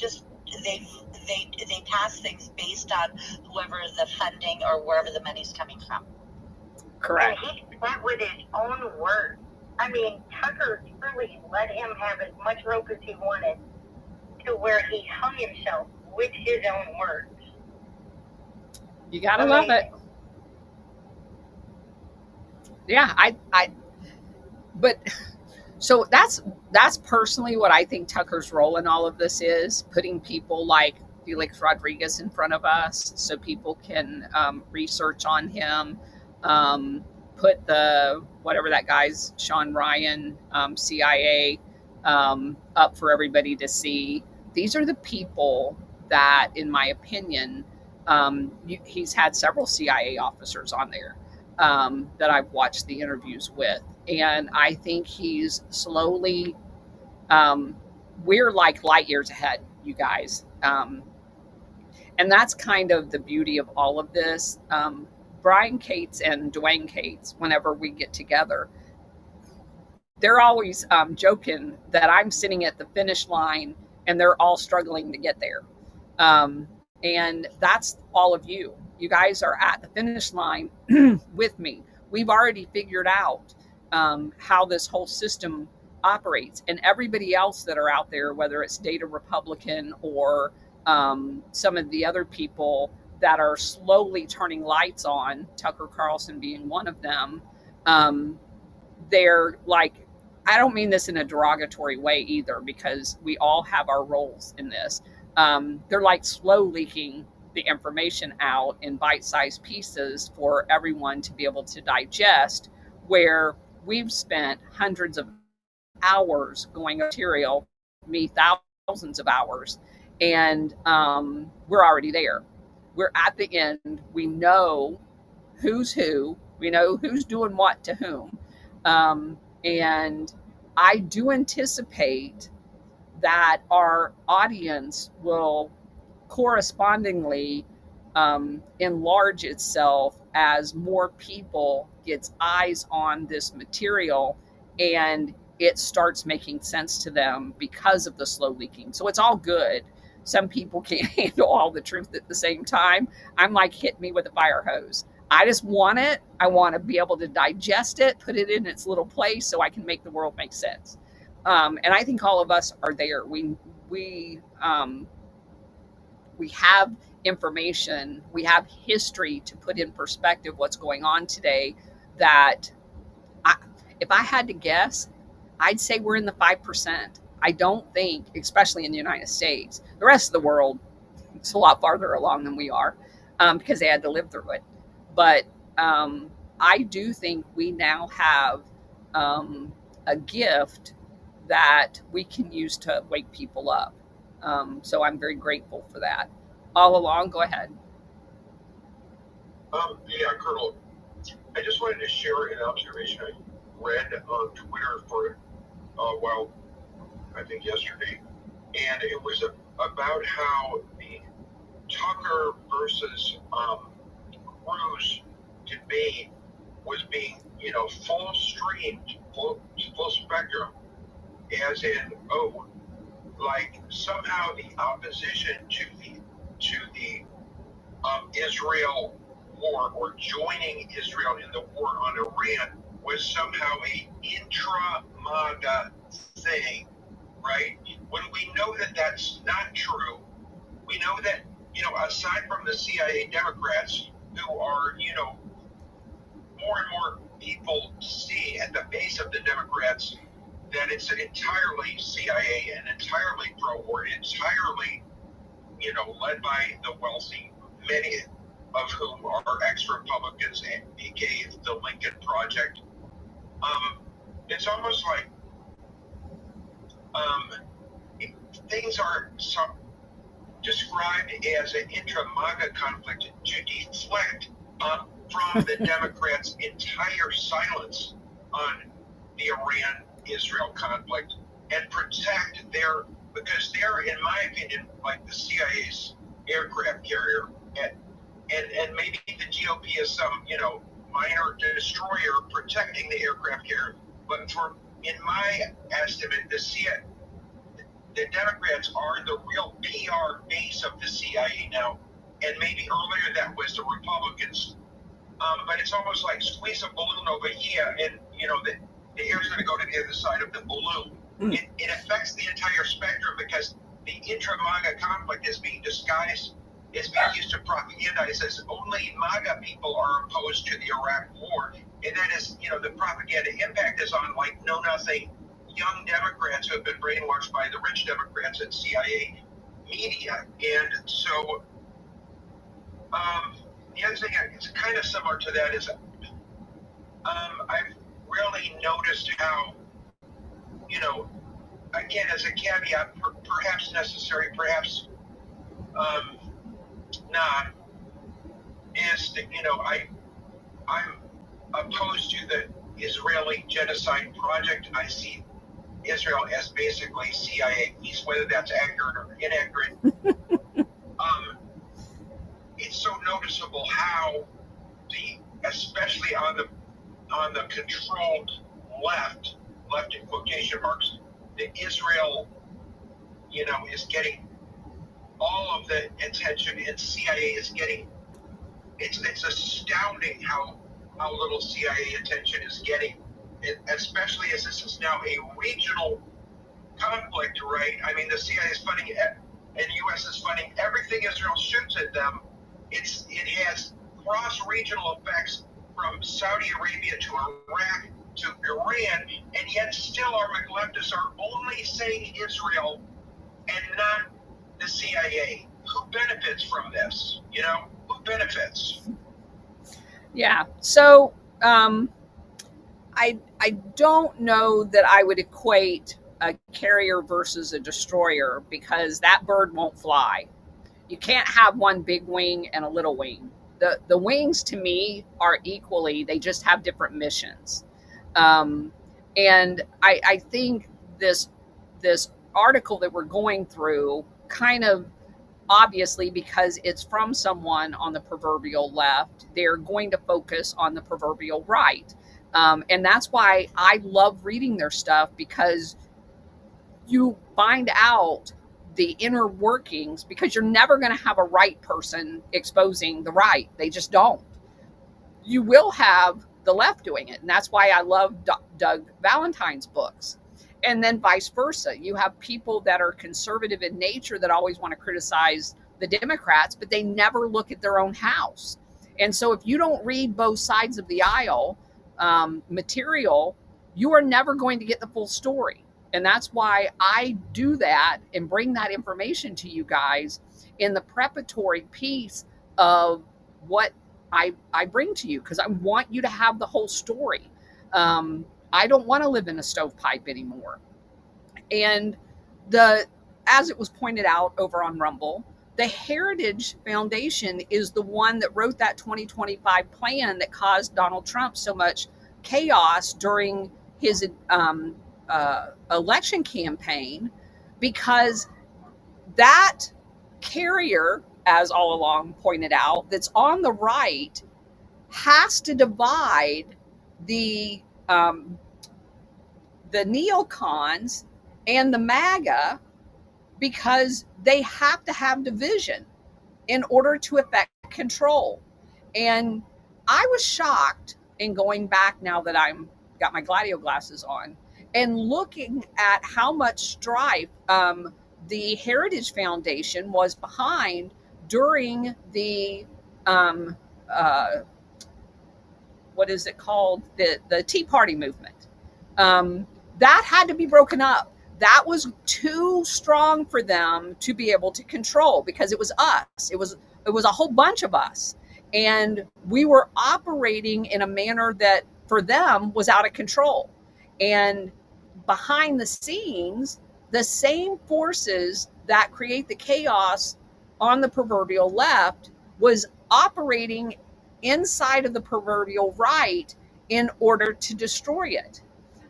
pass things based on whoever the funding or wherever the money's coming from. Correct. And he went with his own words. I mean, Tucker truly let him have as much rope as he wanted, to where he hung himself with his own words. You gotta love it. Yeah, but so that's personally what I think Tucker's role in all of this is, putting people like Felix Rodriguez in front of us so people can research on him, put the, whatever that guy's, Sean Ryan, CIA, up for everybody to see. These are the people that, in my opinion, he's had several CIA officers on there that I've watched the interviews with. And I think he's slowly, we're like light years ahead, you guys. And that's kind of the beauty of all of this. Brian Cates and Dwayne Cates, whenever we get together, they're always joking that I'm sitting at the finish line and they're all struggling to get there. And that's all of you. You guys are at the finish line with me. We've already figured out how this whole system operates. And everybody else that are out there, whether it's Data Republican or some of the other people, that are slowly turning lights on, Tucker Carlson being one of them. Um, they're like, I don't mean this in a derogatory way either, because we all have our roles in this. They're like slow leaking the information out in bite sized pieces for everyone to be able to digest, where we've spent hundreds of hours going over material, me thousands of hours, and we're already there. We're at the end. We know who's who. We know who's doing what to whom. And I do anticipate that our audience will correspondingly enlarge itself as more people gets eyes on this material and it starts making sense to them because of the slow leaking. So it's all good. Some people can't handle all the truth at the same time. I'm like, hit me with a fire hose. I just want it. I want to be able to digest it, put it in its little place so I can make the world make sense. And I think all of us are there. We have information, we have history to put in perspective what's going on today. That I, if I had to guess, I'd say we're in the 5%. I don't think, especially in the United States, the rest of the world, it's a lot farther along than we are, because they had to live through it. But I do think we now have a gift that we can use to wake people up. So I'm very grateful for that. All along, go ahead. Yeah, Colonel, I just wanted to share an observation I read on Twitter for a while, I think yesterday, and it was about how the Tucker versus Cruz debate was being, full streamed, full spectrum, as in, like somehow the opposition to the Israel war, or joining Israel in the war on Iran, was somehow a intra-MAGA thing, right? When we know that that's not true, we know that, aside from the CIA Democrats, who are, more and more people see at the base of the Democrats that it's entirely CIA and entirely pro-war, entirely, led by the wealthy, many of whom are ex-Republicans, aka the Lincoln Project. It's almost like things are described as an intra-MAGA conflict to deflect from the Democrats' entire silence on the Iran-Israel conflict and protect because they're, in my opinion, like the CIA's aircraft carrier, and maybe the GOP is some, minor destroyer protecting the aircraft carrier. But in my estimate, the Democrats are the real PR base of the CIA now, and maybe earlier that was the Republicans. But it's almost like squeeze a balloon over here, and the air's going to go to the other side of the balloon. It affects the entire spectrum, because the intra-MAGA conflict is being disguised, is being used to propagandize as only MAGA people are opposed to the Iraq war, and that is, the propaganda impact is on like know-nothing young Democrats who have been brainwashed by the rich Democrats and CIA media. And so the other thing it's kind of similar to that is I've really noticed how, again, as a caveat, perhaps necessary, perhaps not, is that, I'm opposed to the Israeli genocide project. I see Israel as basically CIA peace, whether that's accurate or inaccurate. It's so noticeable how especially on the controlled left in quotation marks, the Israel, is getting all of the attention, and CIA is getting. It's astounding how little CIA attention is getting, especially as this is now a regional conflict, right? I mean, the CIA is funding, and the U.S. is funding everything Israel shoots at them, it has cross-regional effects from Saudi Arabia to Iraq to Iran, and yet still our leftists are only saying Israel and not the CIA. Who benefits from this? Who benefits? Yeah. So I don't know that I would equate a carrier versus a destroyer, because that bird won't fly. You can't have one big wing and a little wing. The wings to me are equally, they just have different missions. Um, and I think this article that we're going through kind of, obviously, because it's from someone on the proverbial left, they're going to focus on the proverbial right. And that's why I love reading their stuff, because you find out the inner workings, because you're never going to have a right person exposing the right. They just don't. You will have the left doing it. And that's why I love Doug Valentine's books. And then vice versa. You have people that are conservative in nature that always want to criticize the Democrats, but they never look at their own house. And so if you don't read both sides of the aisle material, you are never going to get the full story. And that's why I do that and bring that information to you guys in the preparatory piece of what I bring to you, because I want you to have the whole story. I don't want to live in a stovepipe anymore. And as it was pointed out over on Rumble, the Heritage Foundation is the one that wrote that 2025 plan that caused Donald Trump so much chaos during his election campaign, because that carrier, as all along pointed out, that's on the right has to divide the neocons and the MAGA, because they have to have division in order to effect control. And I was shocked in going back, now that I'm got my Gladio glasses on, and looking at how much strife the Heritage Foundation was behind during the what is it called, the Tea Party movement. That had to be broken up. That was too strong for them to be able to control, because it was us. It was a whole bunch of us, and we were operating in a manner that for them was out of control. And behind the scenes, the same forces that create the chaos on the proverbial left was operating inside of the proverbial right in order to destroy it.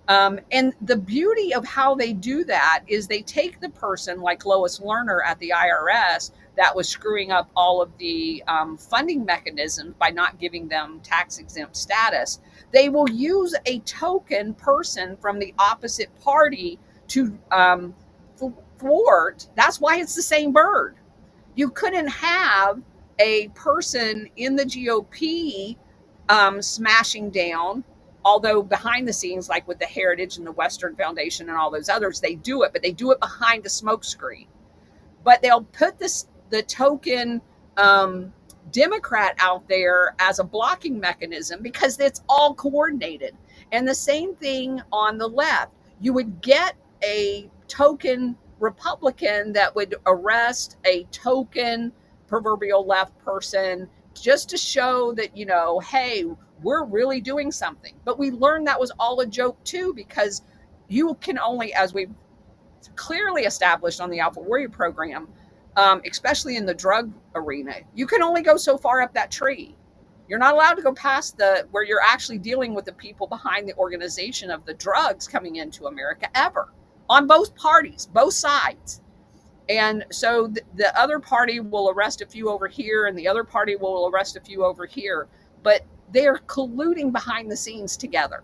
And the beauty of how they do that is they take the person like Lois Lerner at the IRS that was screwing up all of the funding mechanisms by not giving them tax exempt status. They will use a token person from the opposite party to thwart. That's why it's the same bird. You couldn't have a person in the GOP smashing down, although behind the scenes, like with the Heritage and the Western Foundation and all those others, they do it, but they do it behind a smoke screen. But they'll put the token Democrat out there as a blocking mechanism, because it's all coordinated. And the same thing on the left. You would get a token Republican that would arrest a token proverbial left person, just to show that, hey, we're really doing something. But we learned that was all a joke too, because you can only, as we've clearly established on the Alpha Warrior program, especially in the drug arena, you can only go so far up that tree. You're not allowed to go past where you're actually dealing with the people behind the organization of the drugs coming into America, ever, on both parties, both sides. And so the other party will arrest a few over here, and the other party will arrest a few over here, but they're colluding behind the scenes together.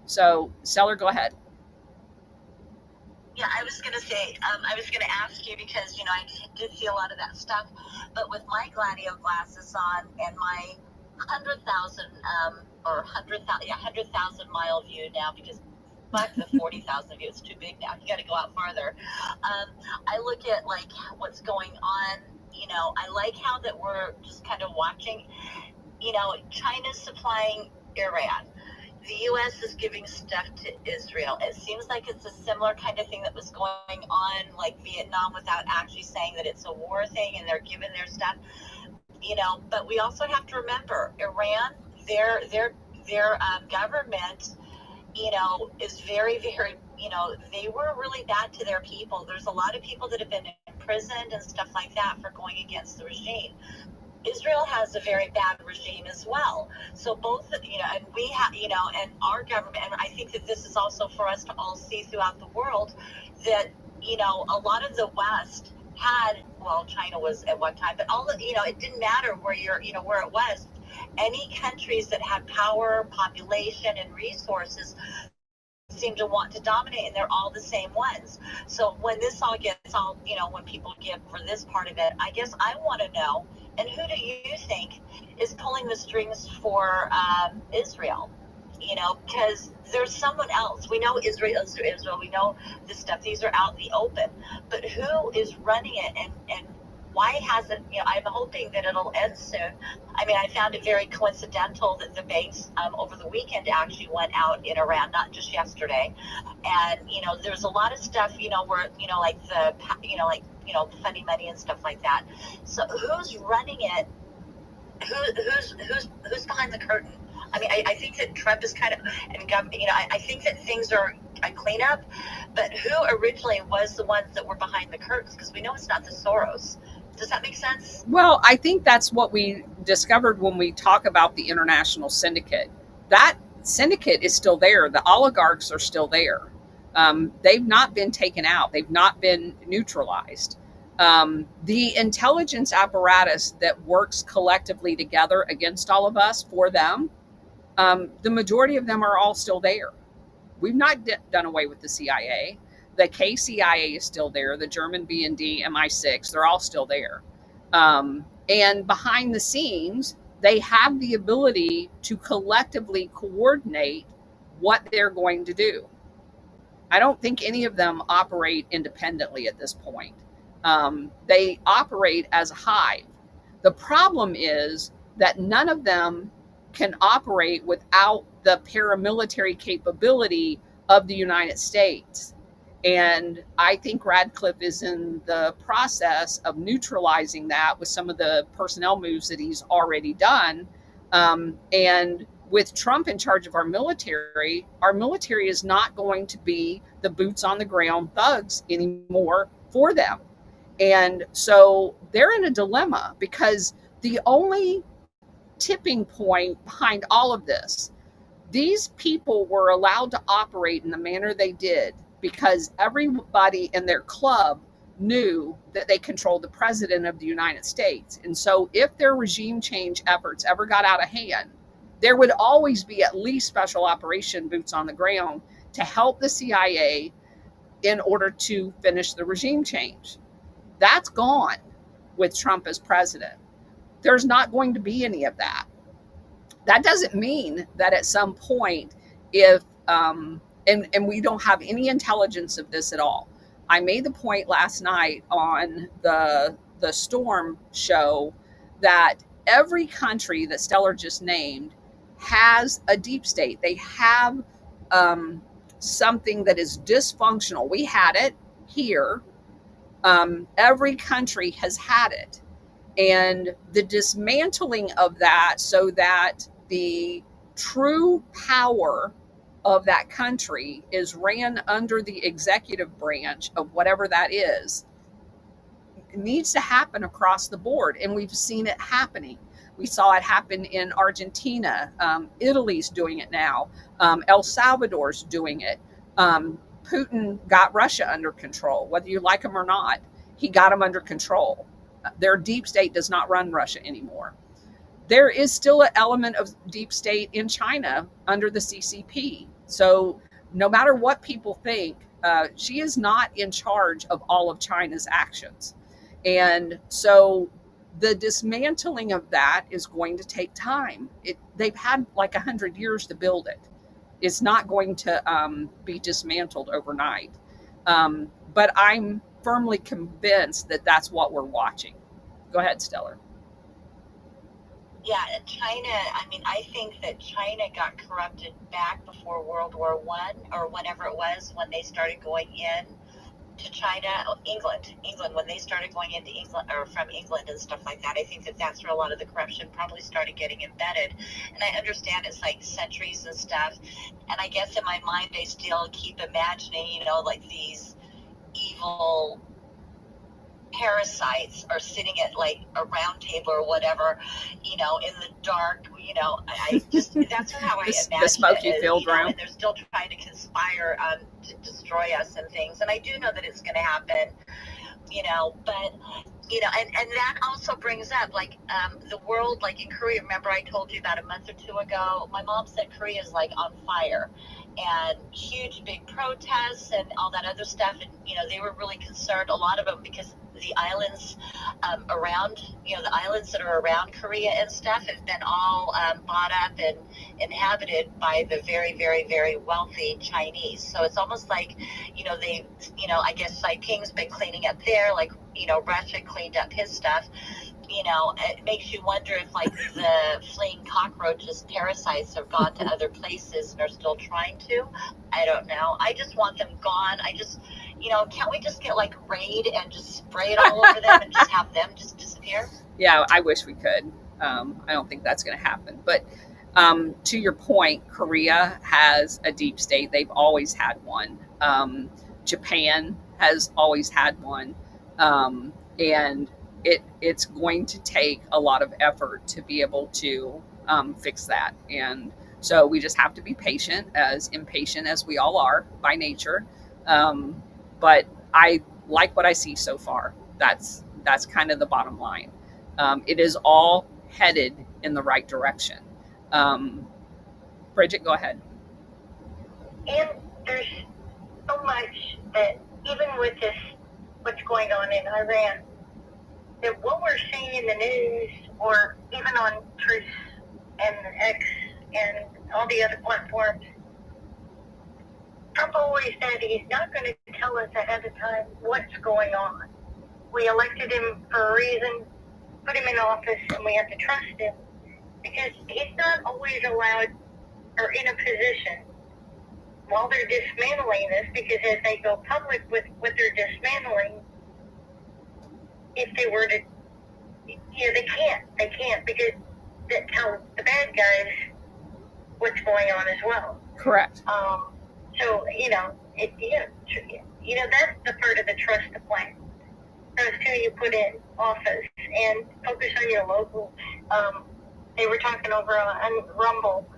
So, Seller, go ahead. Yeah, I was going to say, I was going to ask you, because, I did see a lot of that stuff, but with my Gladio glasses on and my 100,000 100,000 mile view now, because back to the 40,000 view, it's too big now. You got to go out farther. I look at like what's going on, I like how that we're just kind of watching. China's supplying Iran. The U.S. is giving stuff to Israel. It seems like it's a similar kind of thing that was going on like Vietnam without actually saying that it's a war thing, and they're giving their stuff. But we also have to remember Iran, their government, is very, very, they were really bad to their people. There's a lot of people that have been imprisoned and stuff like that for going against the regime. Israel has a very bad regime as well. So both, and we have, and our government, and I think that this is also for us to all see throughout the world that, a lot of the West had, well, China was at one time, but all the, it didn't matter where where it was. Any countries that had power, population, and resources seem to want to dominate, and they're all the same ones. So when this all gets all, when people give for this part of it, I guess I want to know, and who do you think is pulling the strings for Israel? Because there's someone else. We know Israel, we know this stuff. These are out in the open. But who is running it, and why hasn't, I'm hoping that it'll end soon. I mean, I found it very coincidental that the banks over the weekend actually went out in Iran, not just yesterday. And, there's a lot of stuff, where, like funny money and stuff like that. So who's running it? Who's behind the curtain? I mean, I think that Trump is kind of, and I think that things are a cleanup, but who originally was the ones that were behind the curtains? Because we know it's not the Soros. Does that make sense? Well, I think that's what we discovered when we talk about the international syndicate. That syndicate is still there. The oligarchs are still there. They've not been taken out. They've not been neutralized. The intelligence apparatus that works collectively together against all of us for them, the majority of them are all still there. We've not done away with the CIA. The KCIA is still there. The German BND, MI6, they're all still there. And behind the scenes, they have the ability to collectively coordinate what they're going to do. I don't think any of them operate independently at this point. They operate as a hive. The problem is that none of them can operate without the paramilitary capability of the United States. And I think Radcliffe is in the process of neutralizing that with some of the personnel moves that he's already done. And with Trump in charge of our military is not going to be the boots on the ground thugs anymore for them. And so they're in a dilemma, because the only tipping point behind all of this, these people were allowed to operate in the manner they did because everybody in their club knew that they controlled the president of the United States. And so if their regime change efforts ever got out of hand, there would always be at least special operation boots on the ground to help the CIA in order to finish the regime change. That's gone with Trump as president. There's not going to be any of that. That doesn't mean that at some point, if and we don't have any intelligence of this at all. I made the point last night on the Storm show that every country that Stellar just named has a deep state. They have something that is dysfunctional. We had it here. Every country has had it. And the dismantling of that so that the true power of that country is ran under the executive branch of whatever that is, it needs to happen across the board. And we've seen it happening. We saw it happen in Argentina. Italy's doing it now. El Salvador's doing it. Putin got Russia under control, whether you like him or not. He got them under control. Their deep state does not run Russia anymore. There is still an element of deep state in China under the CCP. So no matter what people think, she is not in charge of all of China's actions. And so the dismantling of that is going to take time. They've had like 100 years to build it. It's not going to be dismantled overnight. But I'm firmly convinced that that's what we're watching. Go ahead, Stellar. Yeah, China, I mean, I think that China got corrupted back before World War I or whenever it was when they started going in to China. England, when they started going into England or from England and stuff like that. I think that that's where a lot of the corruption probably started getting embedded. And I understand it's like centuries and stuff. And I guess in my mind, I still keep imagining, you know, like these evil parasites are sitting at like a round table or whatever, you know, in the dark, you know, I just, that's how I imagine the smoky it is, filled you know, room. and they're still trying to conspire to destroy us and things. And I do know that it's going to happen, you know, but, you know, and that also brings up like the world, like in Korea, remember I told you about a month or two ago, my mom said Korea is like on fire and huge big protests and all that other stuff. And, you know, they were really concerned, a lot of them, because the islands around, you know, the islands that are around Korea and stuff have been all bought up and inhabited by the very, very, very wealthy Chinese. So it's almost like, you know, they, you know, I guess like King's been cleaning up there, like, you know, Russia cleaned up his stuff. You know, it makes you wonder if like the fleeing cockroaches, parasites have gone to other places and are still trying to. I don't know. I just want them gone. I just, you know, can't we just get like Raid and just spray it all over them and just have them just disappear? Yeah, I wish we could. I don't think that's going to happen. But to your point, Korea has a deep state. They've always had one. Japan has always had one. And it's going to take a lot of effort to be able to fix that. And so we just have to be patient, as impatient as we all are by nature. But I like what I see so far. That's kind of the bottom line. It is all headed in the right direction. Bridget, go ahead. And there's so much that even with this, what's going on in Iran, that what we're seeing in the news or even on Truth and X and all the other platforms, Trump always said he's not going to tell us ahead of time what's going on. We elected him for a reason, put him in office, and we have to trust him because he's not always allowed or in a position while they're dismantling this, because as they go public with what they're dismantling, if they were to, you know, they can't because that tells the bad guys what's going on as well. Correct. So, you know, that's the part of the trust the plan. Those who you put in office and focus on your local. They were talking over on Rumble.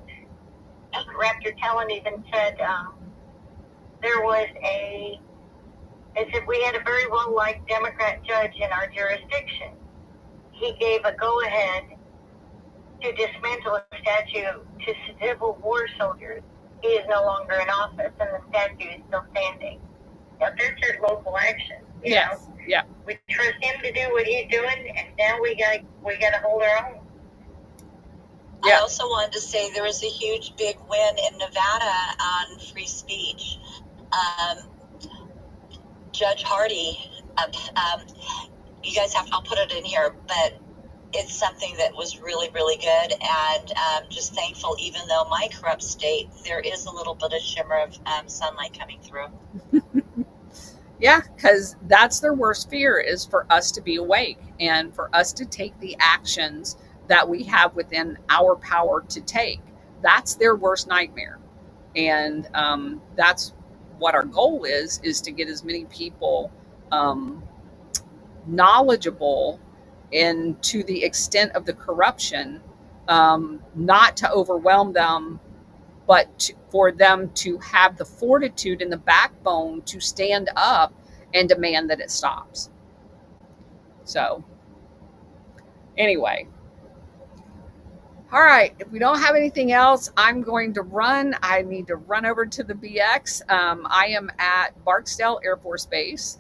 Raptor Talon even said there was they said we had a very well-liked Democrat judge in our jurisdiction. He gave a go-ahead to dismantle a statue to Civil War soldiers. He is no longer in office, and the statue is still standing. Now, that's your local action. Yes. Yeah. We trust him to do what he's doing, and now we got to hold our own. Yeah. I also wanted to say there was a huge big win in Nevada on free speech. Judge Hardy, you guys I'll put it in here, but it's something that was really, really good, and just thankful, even though my corrupt state, there is a little bit of shimmer of sunlight coming through. Yeah, because that's their worst fear, is for us to be awake and for us to take the actions that we have within our power to take. That's their worst nightmare. And that's what our goal is to get as many people knowledgeable and to the extent of the corruption, not to overwhelm them, but for them to have the fortitude and the backbone to stand up and demand that it stops. So anyway, all right, if we don't have anything else, I'm going to run. I need to run over to the BX. I am at Barksdale Air Force Base.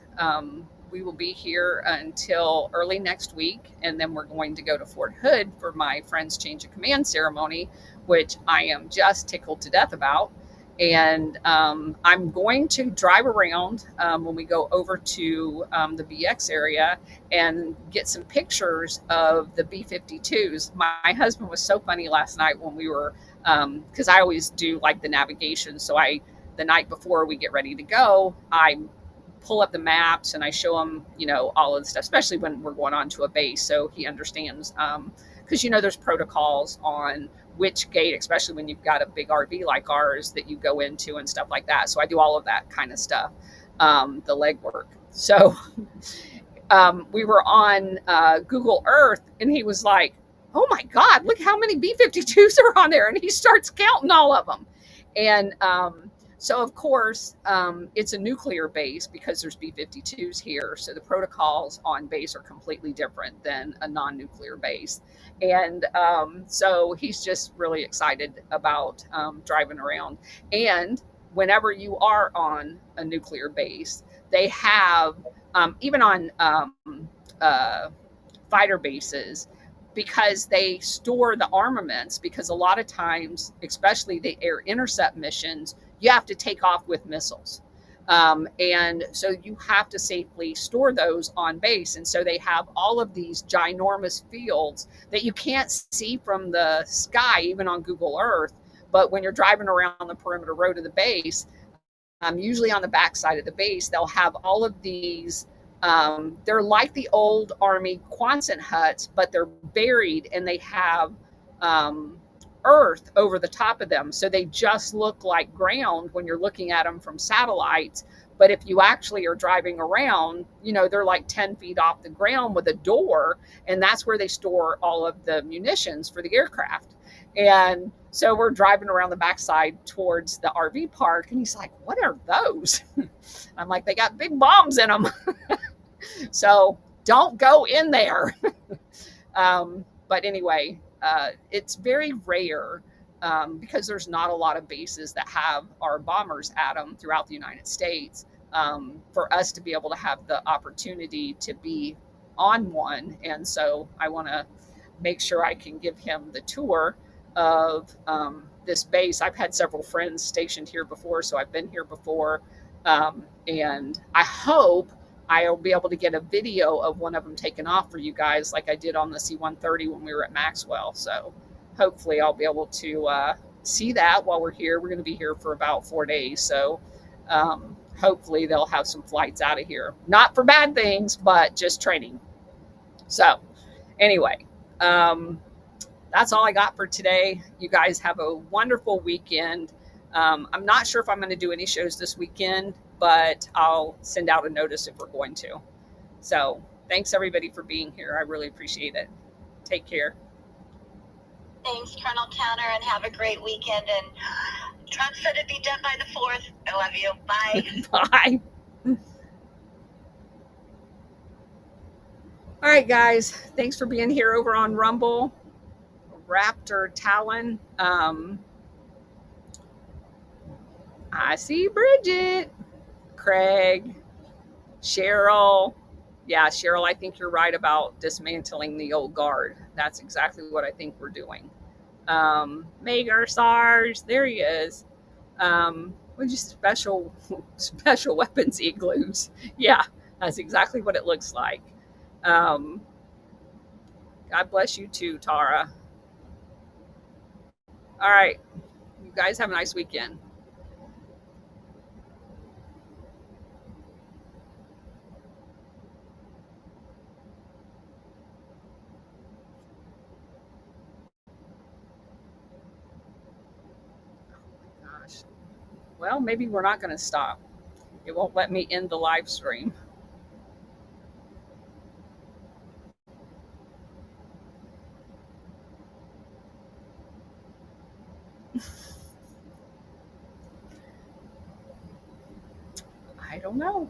We will be here until early next week, and then we're going to go to Fort Hood for my friend's change of command ceremony, which I am just tickled to death about. And I'm going to drive around when we go over to the BX area and get some pictures of the B-52s. My husband was so funny last night when we were, because I always do like the navigation. So the night before we get ready to go, I pull up the maps and I show him, all of the stuff, especially when we're going on to a base, so he understands. Because there's protocols on which gate, especially when you've got a big RV like ours that you go into and stuff like that. So I do all of that kind of stuff, the legwork. So we were on Google Earth, and he was like, "Oh my God, look how many B-52s are on there!" And he starts counting all of them, and so, of course, it's a nuclear base because there's B-52s here. So the protocols on base are completely different than a non-nuclear base. And so he's just really excited about driving around. And whenever you are on a nuclear base, they have, even on fighter bases, because they store the armaments, because a lot of times, especially the air intercept missions, you have to take off with missiles. And so you have to safely store those on base. And so they have all of these ginormous fields that you can't see from the sky, even on Google Earth. But when you're driving around the perimeter road of the base, usually on the backside of the base, they'll have all of these. They're like the old Army Quonset huts, but they're buried and they have earth over the top of them. So they just look like ground when you're looking at them from satellites. But if you actually are driving around, they're like 10 feet off the ground with a door. And that's where they store all of the munitions for the aircraft. And so we're driving around the backside towards the RV park. And he's like, "What are those?" I'm like, "They got big bombs in them." So don't go in there. But anyway, it's very rare because there's not a lot of bases that have our bombers at them throughout the United States, for us to be able to have the opportunity to be on one. And so I want to make sure I can give him the tour of this base. I've had several friends stationed here before, so I've been here before. And I hope I'll be able to get a video of one of them taken off for you guys, like I did on the C-130 when we were at Maxwell. So hopefully I'll be able to see that while we're here. We're going to be here for about 4 days. So hopefully they'll have some flights out of here. Not for bad things, but just training. So anyway, that's all I got for today. You guys have a wonderful weekend. I'm not sure if I'm going to do any shows this weekend, but I'll send out a notice if we're going to. So thanks everybody for being here. I really appreciate it. Take care. Thanks, Colonel Counter, and have a great weekend. And Trump said it'd be done by the 4th. I love you. Bye. Bye. All right, guys. Thanks for being here over on Rumble. Raptor Talon. I see Bridget, Craig, Cheryl. Yeah, Cheryl, I think you're right about dismantling the old guard. That's exactly what I think we're doing. Magar SARS, there he is. We're just special weapons igloos. Yeah, that's exactly what it looks like. God bless you too, Tara. All right. You guys have a nice weekend. Gosh. Well, maybe we're not going to stop. It won't let me end the live stream. I don't know.